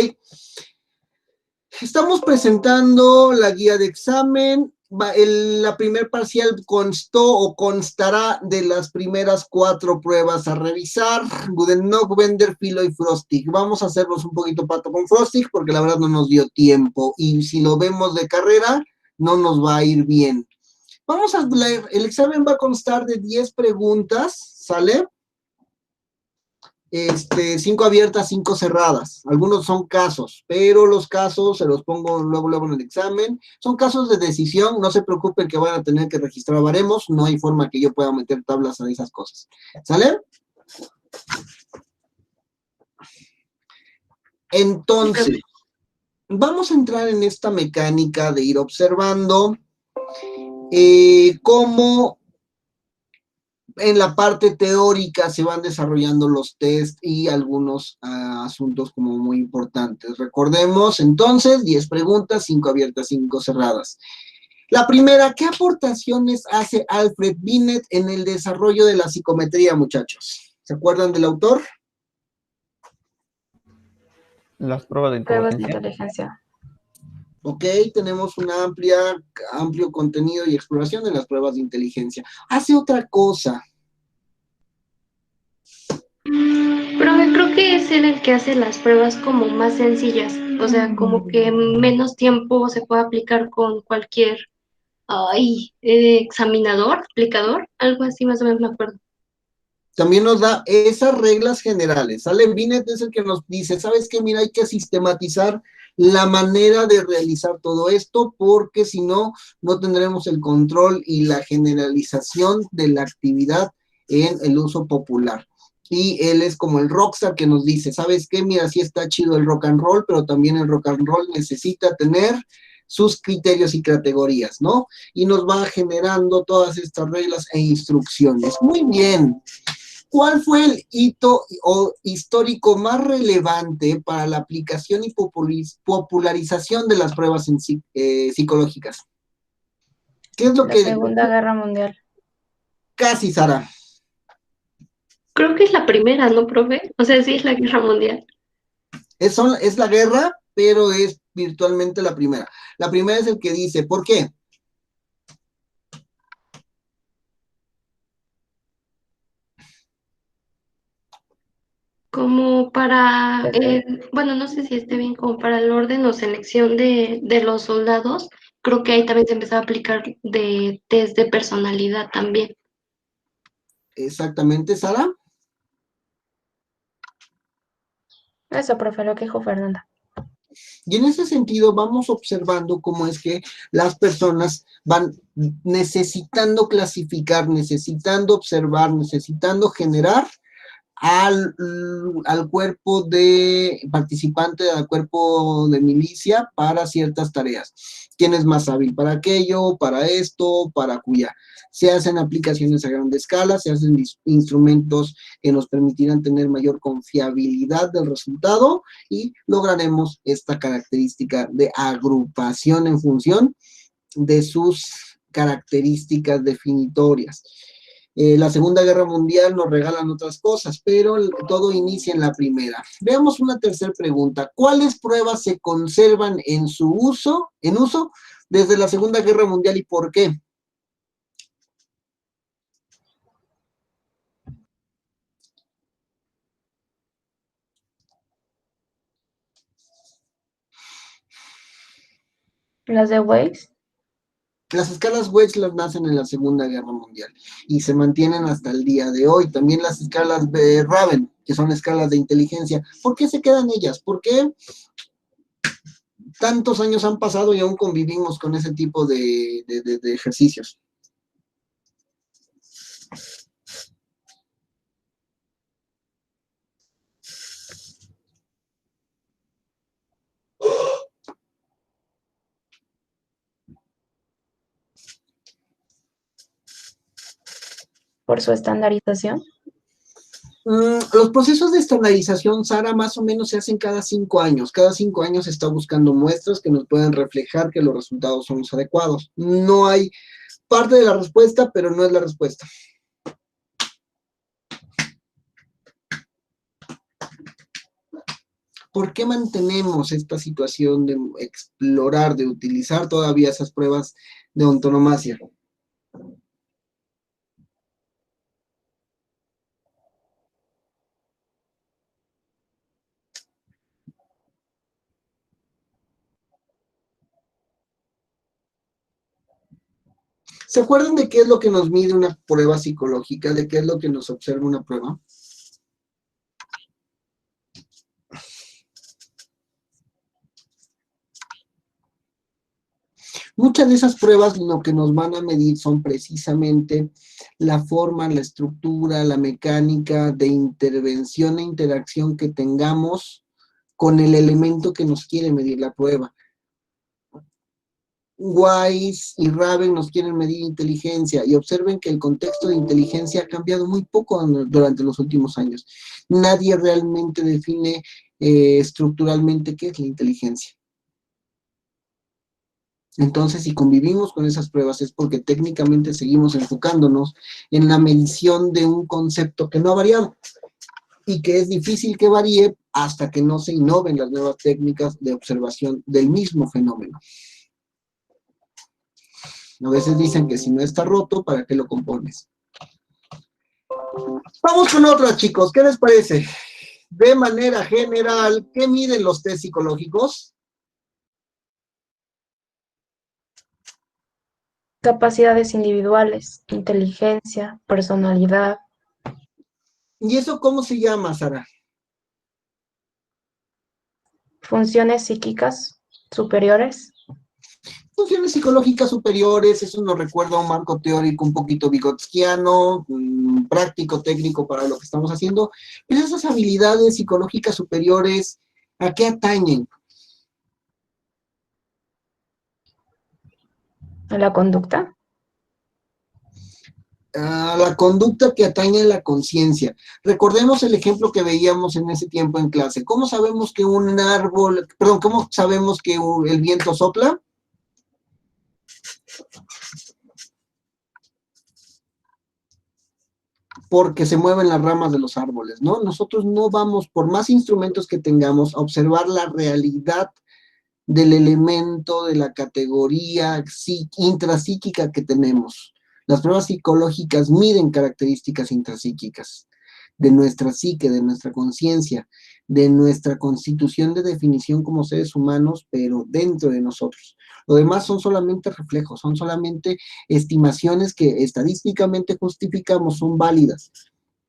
Estamos presentando la guía de examen. La primer parcial constó o constará de las primeras 4 pruebas a revisar: Goodenough, Bender, Filo y Frostic. Vamos a hacernos un poquito pato con Frostic porque la verdad no nos dio tiempo y si lo vemos de carrera no nos va a ir bien. Vamos a leer, el examen va a constar de 10 preguntas, ¿sale? 5 abiertas, 5 cerradas. Algunos son casos, pero los casos se los pongo luego en el examen. Son casos de decisión, no se preocupen que van a tener que registrar baremos, no hay forma que yo pueda meter tablas a esas cosas. ¿Sale? Entonces, vamos a entrar en esta mecánica de ir observando cómo en la parte teórica se van desarrollando los test y algunos asuntos como muy importantes. Recordemos, entonces, 10 preguntas, 5 abiertas, 5 cerradas. La primera, ¿qué aportaciones hace Alfred Binet en el desarrollo de la psicometría, muchachos? ¿Se acuerdan del autor? Las pruebas de inteligencia. Ok, tenemos un amplio contenido y exploración de las pruebas de inteligencia. Hace otra cosa. Pero creo que es él el que hace las pruebas como más sencillas, o sea, como que en menos tiempo se puede aplicar con cualquier examinador, aplicador, algo así más o menos me acuerdo. También nos da esas reglas generales, ¿sale? Binet es el que nos dice, ¿sabes qué? Mira, hay que sistematizar la manera de realizar todo esto, porque si no, no tendremos el control y la generalización de la actividad en el uso popular. Y él es como el rockstar que nos dice, ¿sabes qué? Mira, sí está chido el rock and roll, pero también el rock and roll necesita tener sus criterios y categorías, ¿no? Y nos va generando todas estas reglas e instrucciones. Muy bien. ¿Cuál fue el hito histórico más relevante para la aplicación y popularización de las pruebas psicológicas? ¿Qué es lo La que Segunda Guerra Mundial. casi, Sara? Creo que es la primera, ¿no, profe? O sea, sí es la Guerra Mundial. Es la guerra, pero es virtualmente la primera. La primera es el que dice, ¿por qué? Como para, bueno, no sé si esté bien, como para el orden o selección de los soldados, creo que ahí también se empezó a aplicar de test de personalidad también. Exactamente, Sara. Eso, profe, lo que dijo Fernanda. Y en ese sentido vamos observando cómo es que las personas van necesitando clasificar, necesitando observar, necesitando generar al cuerpo de participante, al cuerpo de milicia para ciertas tareas. ¿Quién es más hábil para aquello, para esto, para cuya? Se hacen aplicaciones a gran escala, se hacen instrumentos que nos permitirán tener mayor confiabilidad del resultado y lograremos esta característica de agrupación en función de sus características definitorias. La Segunda Guerra Mundial nos regalan otras cosas, pero todo inicia en la primera. Veamos una tercera pregunta. ¿Cuáles pruebas se conservan en uso desde la Segunda Guerra Mundial y por qué? Las de Weiss. Las escalas Wedge las nacen en la Segunda Guerra Mundial y se mantienen hasta el día de hoy. También las escalas de Raven, que son escalas de inteligencia. ¿Por qué se quedan ellas? ¿Por qué tantos años han pasado y aún convivimos con ese tipo de ejercicios? Por su estandarización. Los procesos de estandarización, Sara, más o menos se hacen cada 5 años. Cada 5 años se está buscando muestras que nos puedan reflejar que los resultados son los adecuados. No hay parte de la respuesta, pero no es la respuesta. ¿Por qué mantenemos esta situación de explorar, de utilizar todavía esas pruebas de antonomasia? ¿Se acuerdan de qué es lo que nos mide una prueba psicológica? ¿De qué es lo que nos observa una prueba? Muchas de esas pruebas lo que nos van a medir son precisamente la forma, la estructura, la mecánica de intervención e interacción que tengamos con el elemento que nos quiere medir la prueba. Weiss y Raven nos quieren medir inteligencia y observen que el contexto de inteligencia ha cambiado muy poco durante los últimos años. Nadie realmente define estructuralmente qué es la inteligencia. Entonces, si convivimos con esas pruebas es porque técnicamente seguimos enfocándonos en la medición de un concepto que no ha variado y que es difícil que varíe hasta que no se innoven las nuevas técnicas de observación del mismo fenómeno. A veces dicen que si no está roto, ¿para qué lo compones? Vamos con otra, chicos. ¿Qué les parece? De manera general, ¿qué miden los test psicológicos? Capacidades individuales, inteligencia, personalidad. ¿Y eso cómo se llama, Sara? Funciones psíquicas superiores. Funciones psicológicas superiores, eso nos recuerda a un marco teórico un poquito vigotskiano, práctico, técnico para lo que estamos haciendo, pero esas habilidades psicológicas superiores, ¿a qué atañen? A la conducta. A la conducta que atañe a la conciencia. Recordemos el ejemplo que veíamos en ese tiempo en clase. ¿Cómo sabemos que un árbol, perdón, cómo sabemos que el viento sopla? Porque se mueven las ramas de los árboles, ¿no? Nosotros no vamos, por más instrumentos que tengamos, a observar la realidad del elemento, de la categoría intrapsíquica que tenemos. Las pruebas psicológicas miden características intrapsíquicas de nuestra psique, de nuestra conciencia, de nuestra constitución de definición como seres humanos, pero dentro de nosotros. Lo demás son solamente reflejos, son solamente estimaciones que estadísticamente justificamos, son válidas,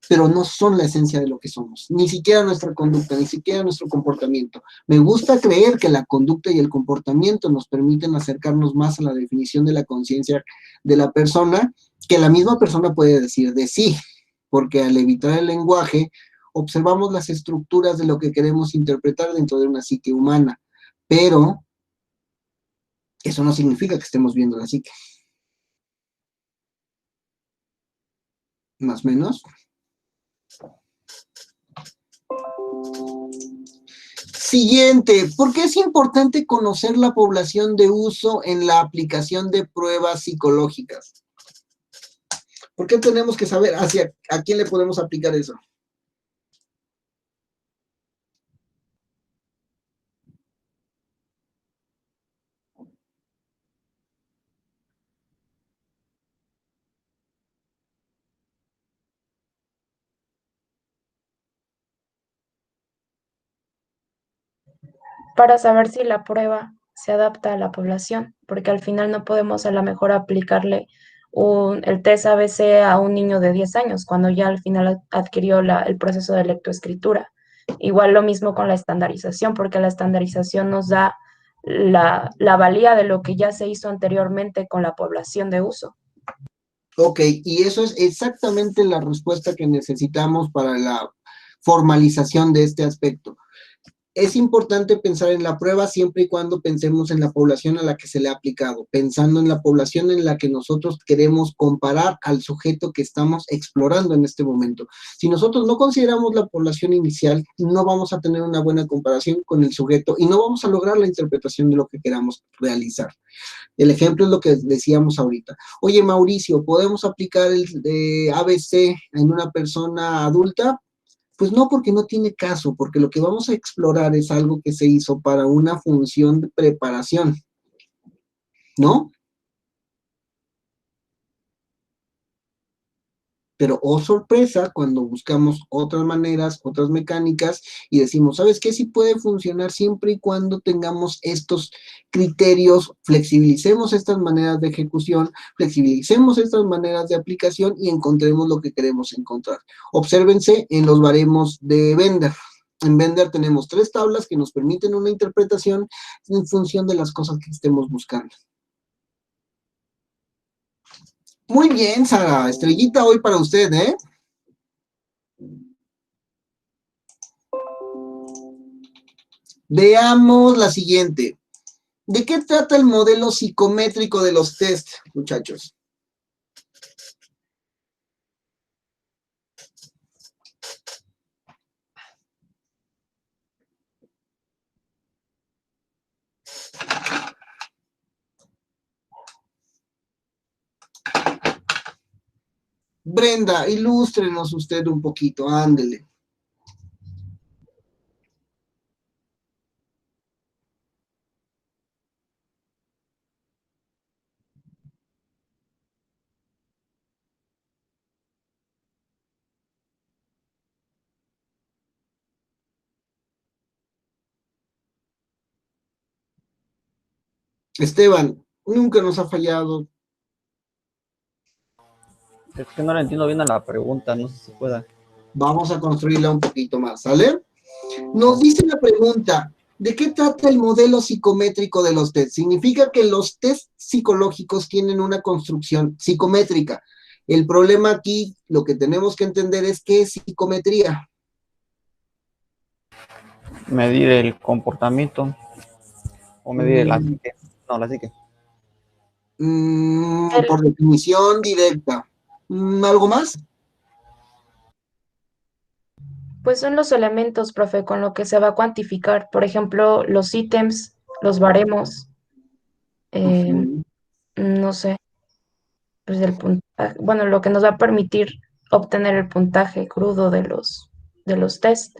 pero no son la esencia de lo que somos, ni siquiera nuestra conducta, ni siquiera nuestro comportamiento. Me gusta creer que la conducta y el comportamiento nos permiten acercarnos más a la definición de la conciencia de la persona, que la misma persona puede decir de sí, porque al evitar el lenguaje, observamos las estructuras de lo que queremos interpretar dentro de una psique humana, pero eso no significa que estemos viendo la psique. Más o menos. Siguiente, ¿por qué es importante conocer la población de uso en la aplicación de pruebas psicológicas? ¿Por qué tenemos que saber a quién le podemos aplicar eso? Para saber si la prueba se adapta a la población, porque al final no podemos a lo mejor aplicarle el test ABC a un niño de 10 años, cuando ya al final adquirió el proceso de lectoescritura. Igual lo mismo con la estandarización, porque la estandarización nos da la valía de lo que ya se hizo anteriormente con la población de uso. Ok, y eso es exactamente la respuesta que necesitamos para la formalización de este aspecto. Es importante pensar en la prueba siempre y cuando pensemos en la población a la que se le ha aplicado, pensando en la población en la que nosotros queremos comparar al sujeto que estamos explorando en este momento. Si nosotros no consideramos la población inicial, no vamos a tener una buena comparación con el sujeto y no vamos a lograr la interpretación de lo que queramos realizar. El ejemplo es lo que decíamos ahorita. Oye, Mauricio, ¿podemos aplicar el ABC en una persona adulta? Pues no, porque no tiene caso, porque lo que vamos a explorar es algo que se hizo para una función de preparación, ¿no? Pero, oh sorpresa, cuando buscamos otras maneras, otras mecánicas, y decimos, ¿sabes qué? Sí puede funcionar siempre y cuando tengamos estos criterios, flexibilicemos estas maneras de ejecución, flexibilicemos estas maneras de aplicación y encontremos lo que queremos encontrar. Obsérvense en los baremos de Bender. En Bender tenemos 3 tablas que nos permiten una interpretación en función de las cosas que estemos buscando. Muy bien, Sara. Estrellita hoy para usted, ¿eh? Veamos la siguiente. ¿De qué trata el modelo psicométrico de los test, muchachos? Brenda, ilústrenos usted un poquito, ándele. Esteban, nunca nos ha fallado. Es que no le entiendo bien a la pregunta, no sé si pueda. Vamos a construirla un poquito más, ¿sale? Nos dice la pregunta, ¿de qué trata el modelo psicométrico de los test? Significa que los test psicológicos tienen una construcción psicométrica. El problema aquí, lo que tenemos que entender es qué es psicometría. Medir el comportamiento o medir la psique. No, la psique. Por definición directa. ¿Algo más? Pues son los elementos, profe, con lo que se va a cuantificar. Por ejemplo, los ítems, los baremos, Ujú. no sé, pues el puntaje, bueno, lo que nos va a permitir obtener el puntaje crudo de los test.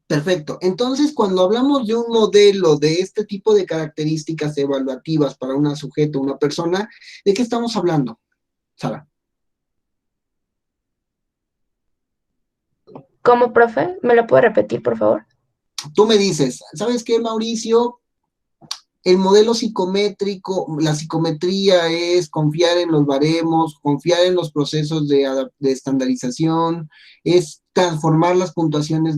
Perfecto. Entonces, cuando hablamos de un modelo de este tipo de características evaluativas para un sujeto, una persona, ¿de qué estamos hablando, Sara? ¿Cómo, profe? ¿Me lo puede repetir, por favor? Tú me dices, ¿sabes qué, Mauricio? El modelo psicométrico, la psicometría es confiar en los baremos, confiar en los procesos de estandarización, es transformar las puntuaciones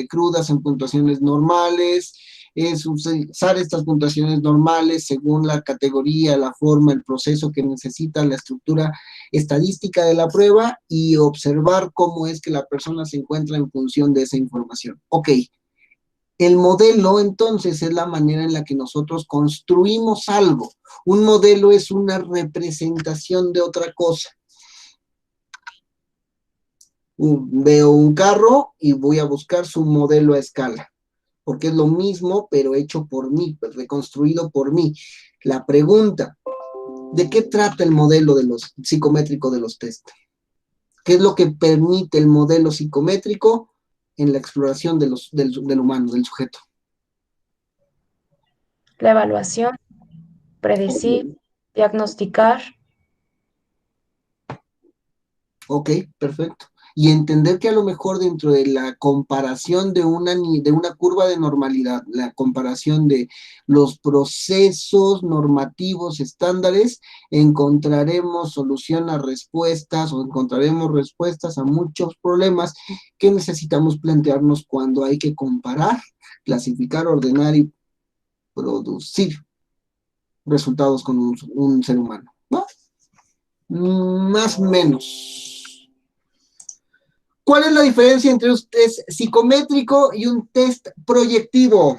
crudas en puntuaciones normales, es usar estas puntuaciones normales según la categoría, la forma, el proceso que necesita la estructura estadística de la prueba y observar cómo es que la persona se encuentra en función de esa información. Ok. El modelo, entonces, es la manera en la que nosotros construimos algo. Un modelo es una representación de otra cosa. Veo un carro y voy a buscar su modelo a escala, porque es lo mismo, pero hecho por mí, reconstruido por mí. La pregunta, ¿de qué trata el modelo psicométrico de los test? ¿Qué es lo que permite el modelo psicométrico en la exploración del humano, del sujeto? La evaluación, predecir, diagnosticar. Ok, perfecto. Y entender que a lo mejor dentro de la comparación de una curva de normalidad, la comparación de los procesos normativos estándares, encontraremos solución a respuestas o encontraremos respuestas a muchos problemas que necesitamos plantearnos cuando hay que comparar, clasificar, ordenar y producir resultados con un ser humano, ¿no? Más o menos. ¿Cuál es la diferencia entre un test psicométrico y un test proyectivo?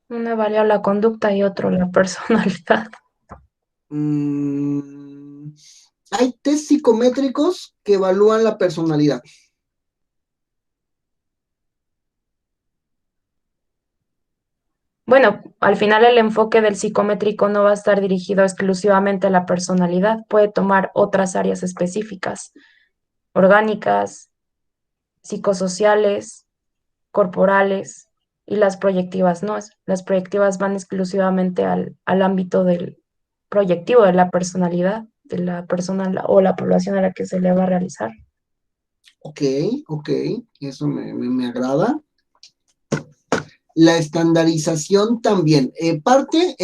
Uno evalúa la conducta y otro la personalidad. Hay test psicométricos que evalúan la personalidad. Bueno, al final el enfoque del psicométrico no va a estar dirigido exclusivamente a la personalidad, puede tomar otras áreas específicas, orgánicas, psicosociales, corporales y las proyectivas no. Las proyectivas van exclusivamente al ámbito del proyectivo de la personalidad de la persona o la población a la que se le va a realizar. Ok, eso me agrada. La estandarización también. El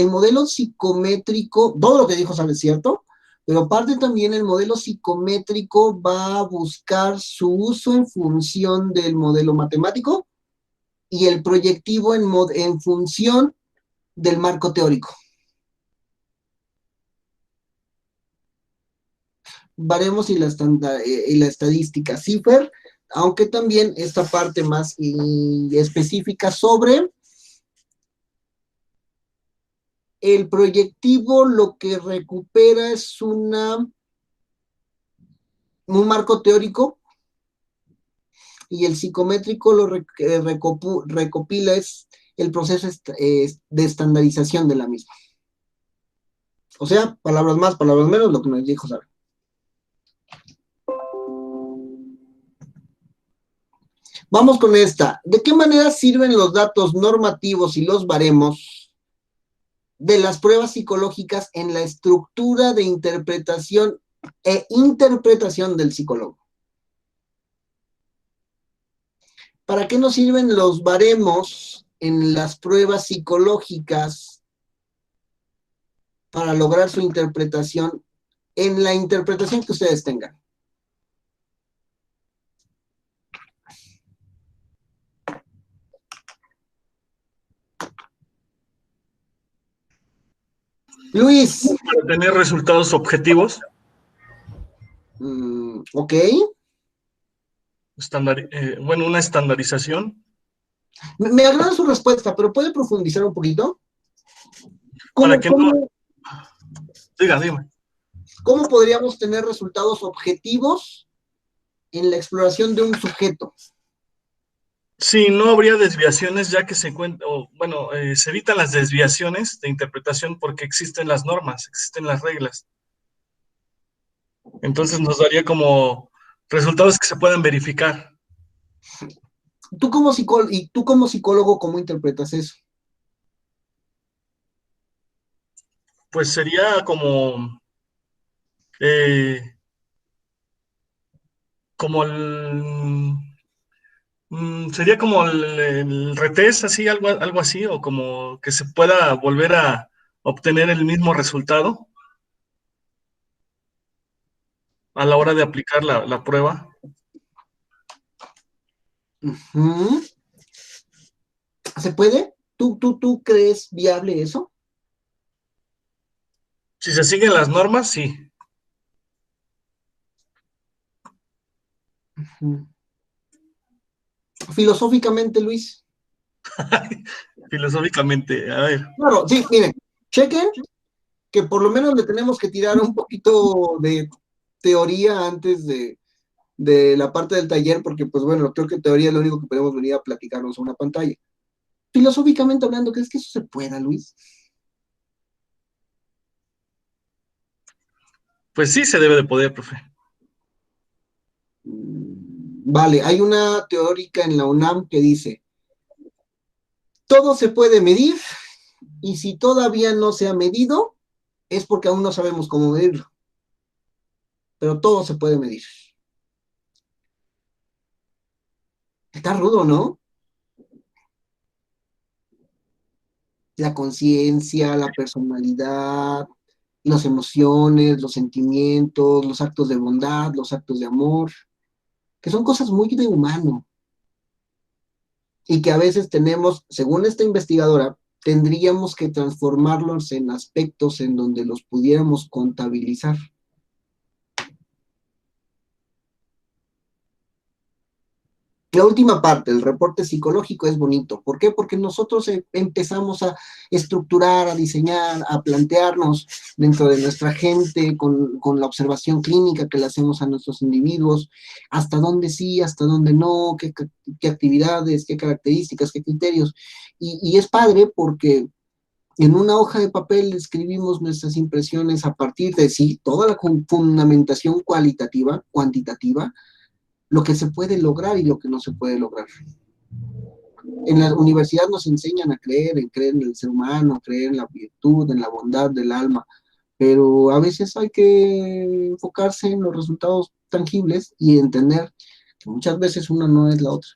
modelo psicométrico, todo lo que dijo Sabe es cierto, pero parte también el modelo psicométrico va a buscar su uso en función del modelo matemático y el proyectivo en función del marco teórico. Baremos y la estadística CIFER, aunque también esta parte más específica sobre el proyectivo, lo que recupera es un marco teórico y el psicométrico lo recopila es el proceso de estandarización de la misma. O sea, palabras más, palabras menos, lo que nos dijo Sara. Vamos con esta. ¿De qué manera sirven los datos normativos y los baremos de las pruebas psicológicas en la estructura de interpretación del psicólogo? ¿Para qué nos sirven los baremos en las pruebas psicológicas para lograr su interpretación en la interpretación que ustedes tengan. Luis. Para tener resultados objetivos. Ok. Bueno, una estandarización. Me agrada su respuesta, pero ¿puede profundizar un poquito? Para que no... Dígame. ¿Cómo podríamos tener resultados objetivos en la exploración de un sujeto? Sí, no habría desviaciones ya que se se evitan las desviaciones de interpretación porque existen las normas, existen las reglas. Entonces nos daría como resultados que se puedan verificar. Tú como psicólogo, ¿cómo interpretas eso? Pues sería como sería como el retest, así, algo así, o como que se pueda volver a obtener el mismo resultado a la hora de aplicar la prueba. ¿Se puede? ¿Tú crees viable eso? Si se siguen las normas, sí. Filosóficamente, Luis. Filosóficamente, a ver. Claro, sí, miren, chequen que por lo menos le tenemos que tirar un poquito de teoría antes de la parte del taller, porque pues bueno, creo que teoría es lo único que podemos venir a platicarnos a una pantalla. Filosóficamente hablando, ¿crees que eso se pueda, Luis? Pues sí se debe de poder, profe. Vale, hay una teórica en la UNAM que dice, todo se puede medir y si todavía no se ha medido, es porque aún no sabemos cómo medirlo. Pero todo se puede medir. Está rudo, ¿no? La conciencia, la personalidad, las emociones, los sentimientos, los actos de bondad, los actos de amor, que son cosas muy de humano y que a veces tenemos, según esta investigadora, tendríamos que transformarlos en aspectos en donde los pudiéramos contabilizar. La última parte, el reporte psicológico, es bonito. ¿Por qué? Porque nosotros empezamos a estructurar, a diseñar, a plantearnos dentro de nuestra gente con la observación clínica que le hacemos a nuestros individuos, hasta dónde sí, hasta dónde no, qué actividades, qué características, qué criterios. Y es padre porque en una hoja de papel escribimos nuestras impresiones a partir de, sí, toda la fundamentación cualitativa, cuantitativa, lo que se puede lograr y lo que no se puede lograr. En la universidad nos enseñan a creer en el ser humano, creer en la virtud, en la bondad del alma, pero a veces hay que enfocarse en los resultados tangibles y entender que muchas veces una no es la otra.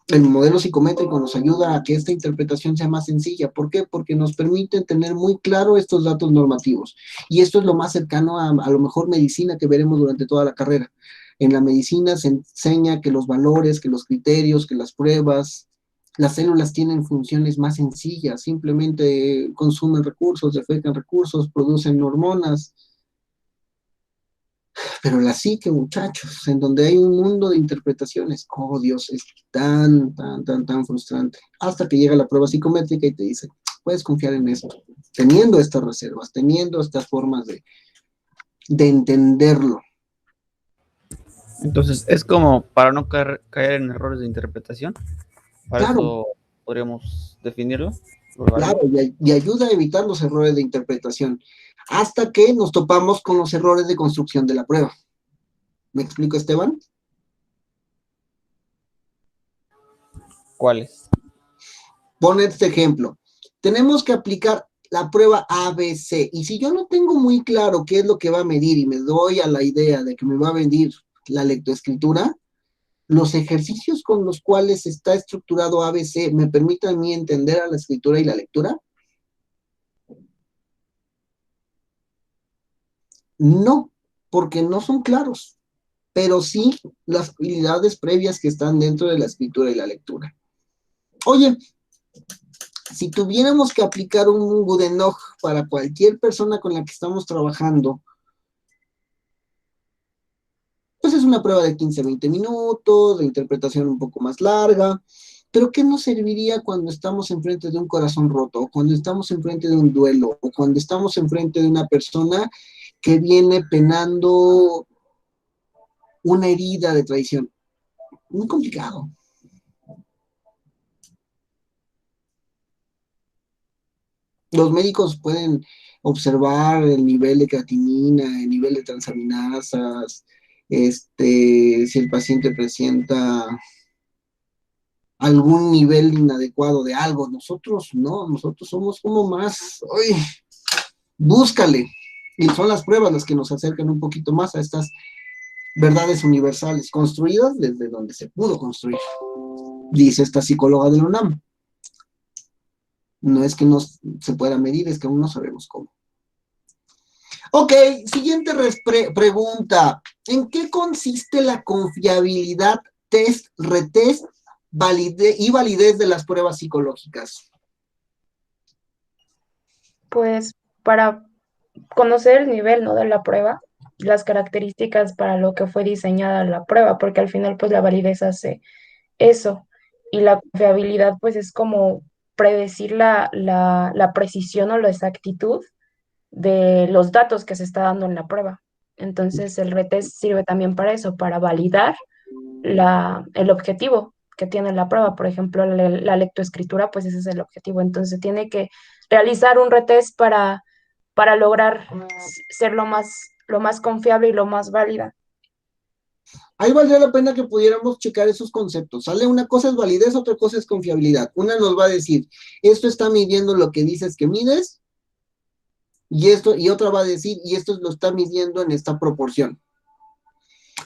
El modelo psicométrico nos ayuda a que esta interpretación sea más sencilla. ¿Por qué? Porque nos permite tener muy claro estos datos normativos. Y esto es lo más cercano a lo mejor medicina que veremos durante toda la carrera. En la medicina se enseña que los valores, que los criterios, que las pruebas, las células tienen funciones más sencillas, simplemente consumen recursos, defecan recursos, producen hormonas. Pero la psique, muchachos, en donde hay un mundo de interpretaciones, oh Dios, es tan frustrante. Hasta que llega la prueba psicométrica y te dice, puedes confiar en esto, teniendo estas reservas, teniendo estas formas de entenderlo. Entonces, es como para no caer en errores de interpretación. Para Claro. eso podríamos definirlo. Claro, y ayuda a evitar los errores de interpretación, hasta que nos topamos con los errores de construcción de la prueba. ¿Me explico, Esteban? ¿Cuáles? Pon este ejemplo. Tenemos que aplicar la prueba ABC, y si yo no tengo muy claro qué es lo que va a medir y me doy a la idea de que me va a medir la lectoescritura, los ejercicios con los cuales está estructurado ABC me permiten a mí entender a la escritura y la lectura. No, porque no son claros, pero sí las habilidades previas que están dentro de la escritura y la lectura. Oye, si tuviéramos que aplicar un Goodenough para cualquier persona con la que estamos trabajando, pues es una prueba de 15-20 minutos, de interpretación un poco más larga, pero ¿qué nos serviría cuando estamos enfrente de un corazón roto, o cuando estamos enfrente de un duelo, o cuando estamos enfrente de una persona que viene penando una herida de traición? Muy complicado. Los médicos pueden observar el nivel de creatinina, el nivel de transaminasas, si el paciente presenta algún nivel inadecuado de algo. Nosotros no, nosotros somos como más, oye, búscale. Y son las pruebas las que nos acercan un poquito más a estas verdades universales, construidas desde donde se pudo construir, dice esta psicóloga de la UNAM. No es que no se pueda medir, es que aún no sabemos cómo. Ok, siguiente pregunta. ¿En qué consiste la confiabilidad, test, retest y validez de las pruebas psicológicas? Pues para conocer el nivel, ¿no?, de la prueba, las características para lo que fue diseñada la prueba, porque al final pues la validez hace eso, y la confiabilidad pues es como predecir la precisión o la exactitud de los datos que se está dando en la prueba. Entonces el retest sirve también para eso, para validar el objetivo que tiene la prueba. Por ejemplo, la lectoescritura, pues ese es el objetivo. Entonces tiene que realizar un retest para lograr ser lo más confiable y lo más válida. Ahí valdría la pena que pudiéramos checar esos conceptos, ¿sale? Una cosa es validez, otra cosa es confiabilidad. Una nos va a decir, esto está midiendo lo que dices que mides, y otra va a decir, y esto lo está midiendo en esta proporción.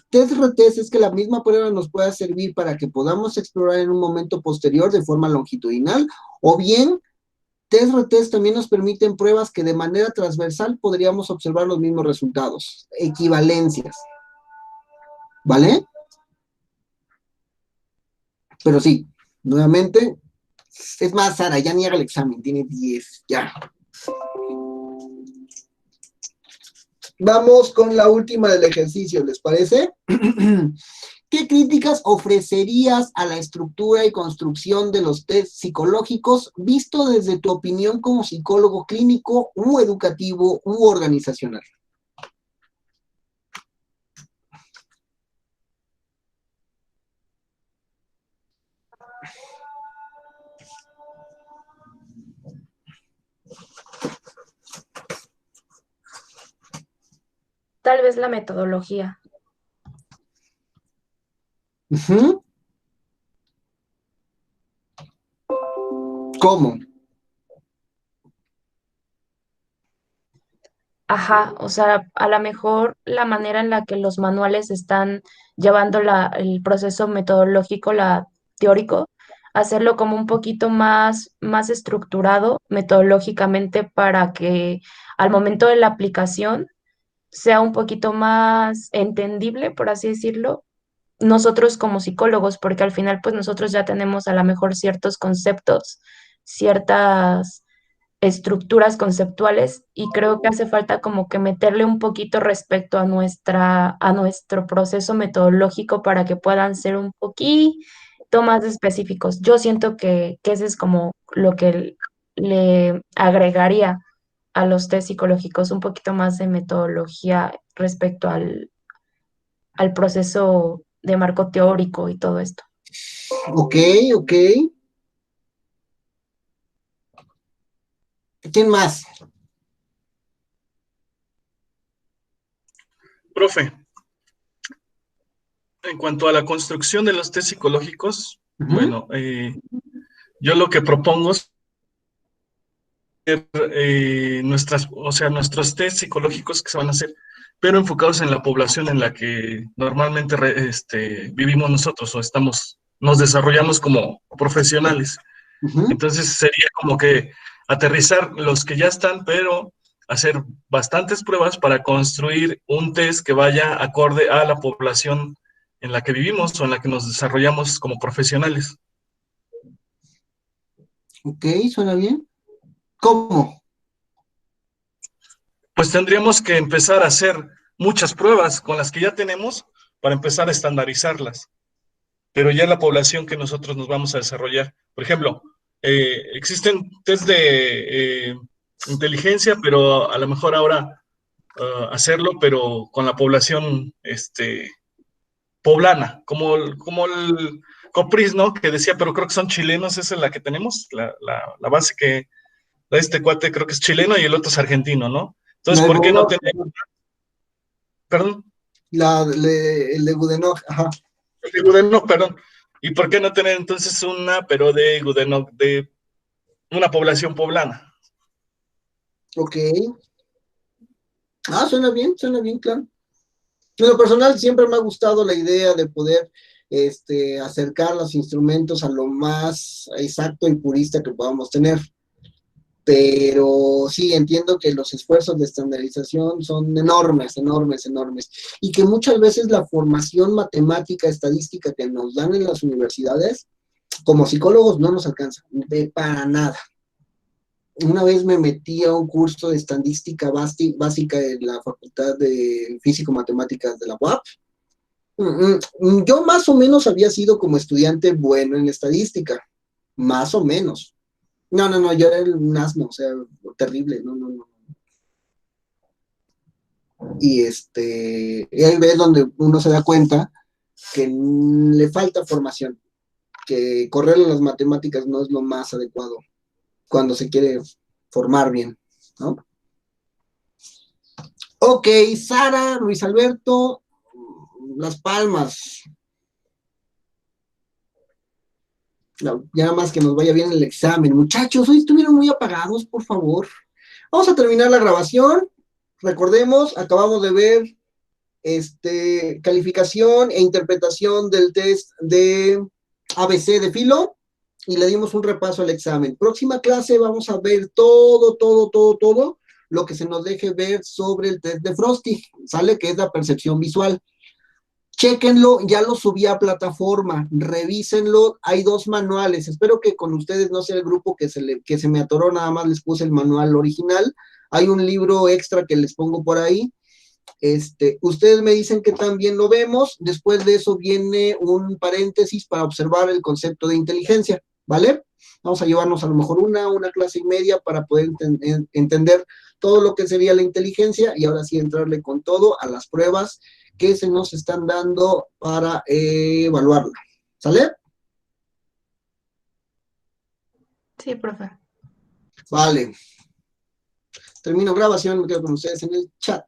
Test retest es que la misma prueba nos pueda servir para que podamos explorar en un momento posterior de forma longitudinal, o bien test retest también nos permiten pruebas que de manera transversal podríamos observar los mismos resultados, equivalencias. ¿Vale? Pero sí, nuevamente, es más, Sara, ya niega el examen, tiene 10, ya. Vamos con la última del ejercicio, ¿les parece? ¿Qué críticas ofrecerías a la estructura y construcción de los test psicológicos visto desde tu opinión como psicólogo clínico u educativo u organizacional? Tal vez la metodología. ¿Cómo? Ajá, o sea, a lo mejor la manera en la que los manuales están llevando el proceso metodológico, teórico, hacerlo como un poquito más estructurado metodológicamente para que al momento de la aplicación sea un poquito más entendible, por así decirlo, nosotros como psicólogos, porque al final pues nosotros ya tenemos a lo mejor ciertos conceptos, ciertas estructuras conceptuales, y creo que hace falta como que meterle un poquito respecto a nuestro proceso metodológico para que puedan ser un poquito más específicos. Yo siento que ese es como lo que le agregaría a los test psicológicos, un poquito más de metodología respecto al proceso de marco teórico y todo esto. Ok, ok. ¿Quién más? Profe, en cuanto a la construcción de los test psicológicos, bueno, yo lo que propongo es nuestros test psicológicos que se van a hacer, pero enfocados en la población en la que normalmente vivimos nosotros o nos desarrollamos como profesionales. Entonces sería como que aterrizar los que ya están, pero hacer bastantes pruebas para construir un test que vaya acorde a la población en la que vivimos o en la que nos desarrollamos como profesionales. Ok, ¿suena bien? ¿Cómo? Pues tendríamos que empezar a hacer muchas pruebas con las que ya tenemos para empezar a estandarizarlas, pero ya la población que nosotros nos vamos a desarrollar. Por ejemplo, existen test de inteligencia, pero a lo mejor ahora hacerlo, pero con la población poblana, como el COPRIS, ¿no? Que decía, pero creo que son chilenos, esa es la que tenemos, la base que da este cuate creo que es chileno y el otro es argentino, ¿no? Entonces, La de ¿por qué no Gounod, tener, perdón, el de Gounod, ajá. de Goodenough, perdón, y por qué no tener entonces una, pero de Goodenough, de una población poblana? Ok. Suena bien, claro. En lo personal siempre me ha gustado la idea de poder acercar los instrumentos a lo más exacto y purista que podamos tener. Pero sí, entiendo que los esfuerzos de estandarización son enormes, enormes, enormes. Y que muchas veces la formación matemática, estadística que nos dan en las universidades, como psicólogos, no nos alcanza, para nada. Una vez me metí a un curso de estadística básica en la Facultad de Físico-Matemáticas de la UAP. Yo más o menos había sido como estudiante bueno en estadística, más o menos. No, yo era un asno, o sea, terrible, no. Y ahí ves donde uno se da cuenta que le falta formación, que correr en las matemáticas no es lo más adecuado cuando se quiere formar bien, ¿no? Ok, Sara, Luis Alberto, Las Palmas. No, ya nada más que nos vaya bien el examen. Muchachos, hoy estuvieron muy apagados, por favor. Vamos a terminar la grabación. Recordemos, acabamos de ver calificación e interpretación del test de ABC de Filo y le dimos un repaso al examen. Próxima clase vamos a ver todo lo que se nos deje ver sobre el test de Frosty, ¿sale? Que es la percepción visual. Chéquenlo, ya lo subí a plataforma, revísenlo, hay 2 manuales, espero que con ustedes no sea el grupo que se me atoró, nada más les puse el manual original, hay un libro extra que les pongo por ahí, ustedes me dicen que también lo vemos, después de eso viene un paréntesis para observar el concepto de inteligencia, ¿vale? Vamos a llevarnos a lo mejor una clase y media para poder entender todo lo que sería la inteligencia y ahora sí entrarle con todo a las pruebas que se nos están dando para evaluarla. ¿Sale? Sí, profe. Vale. Termino grabación, me quedo con ustedes en el chat.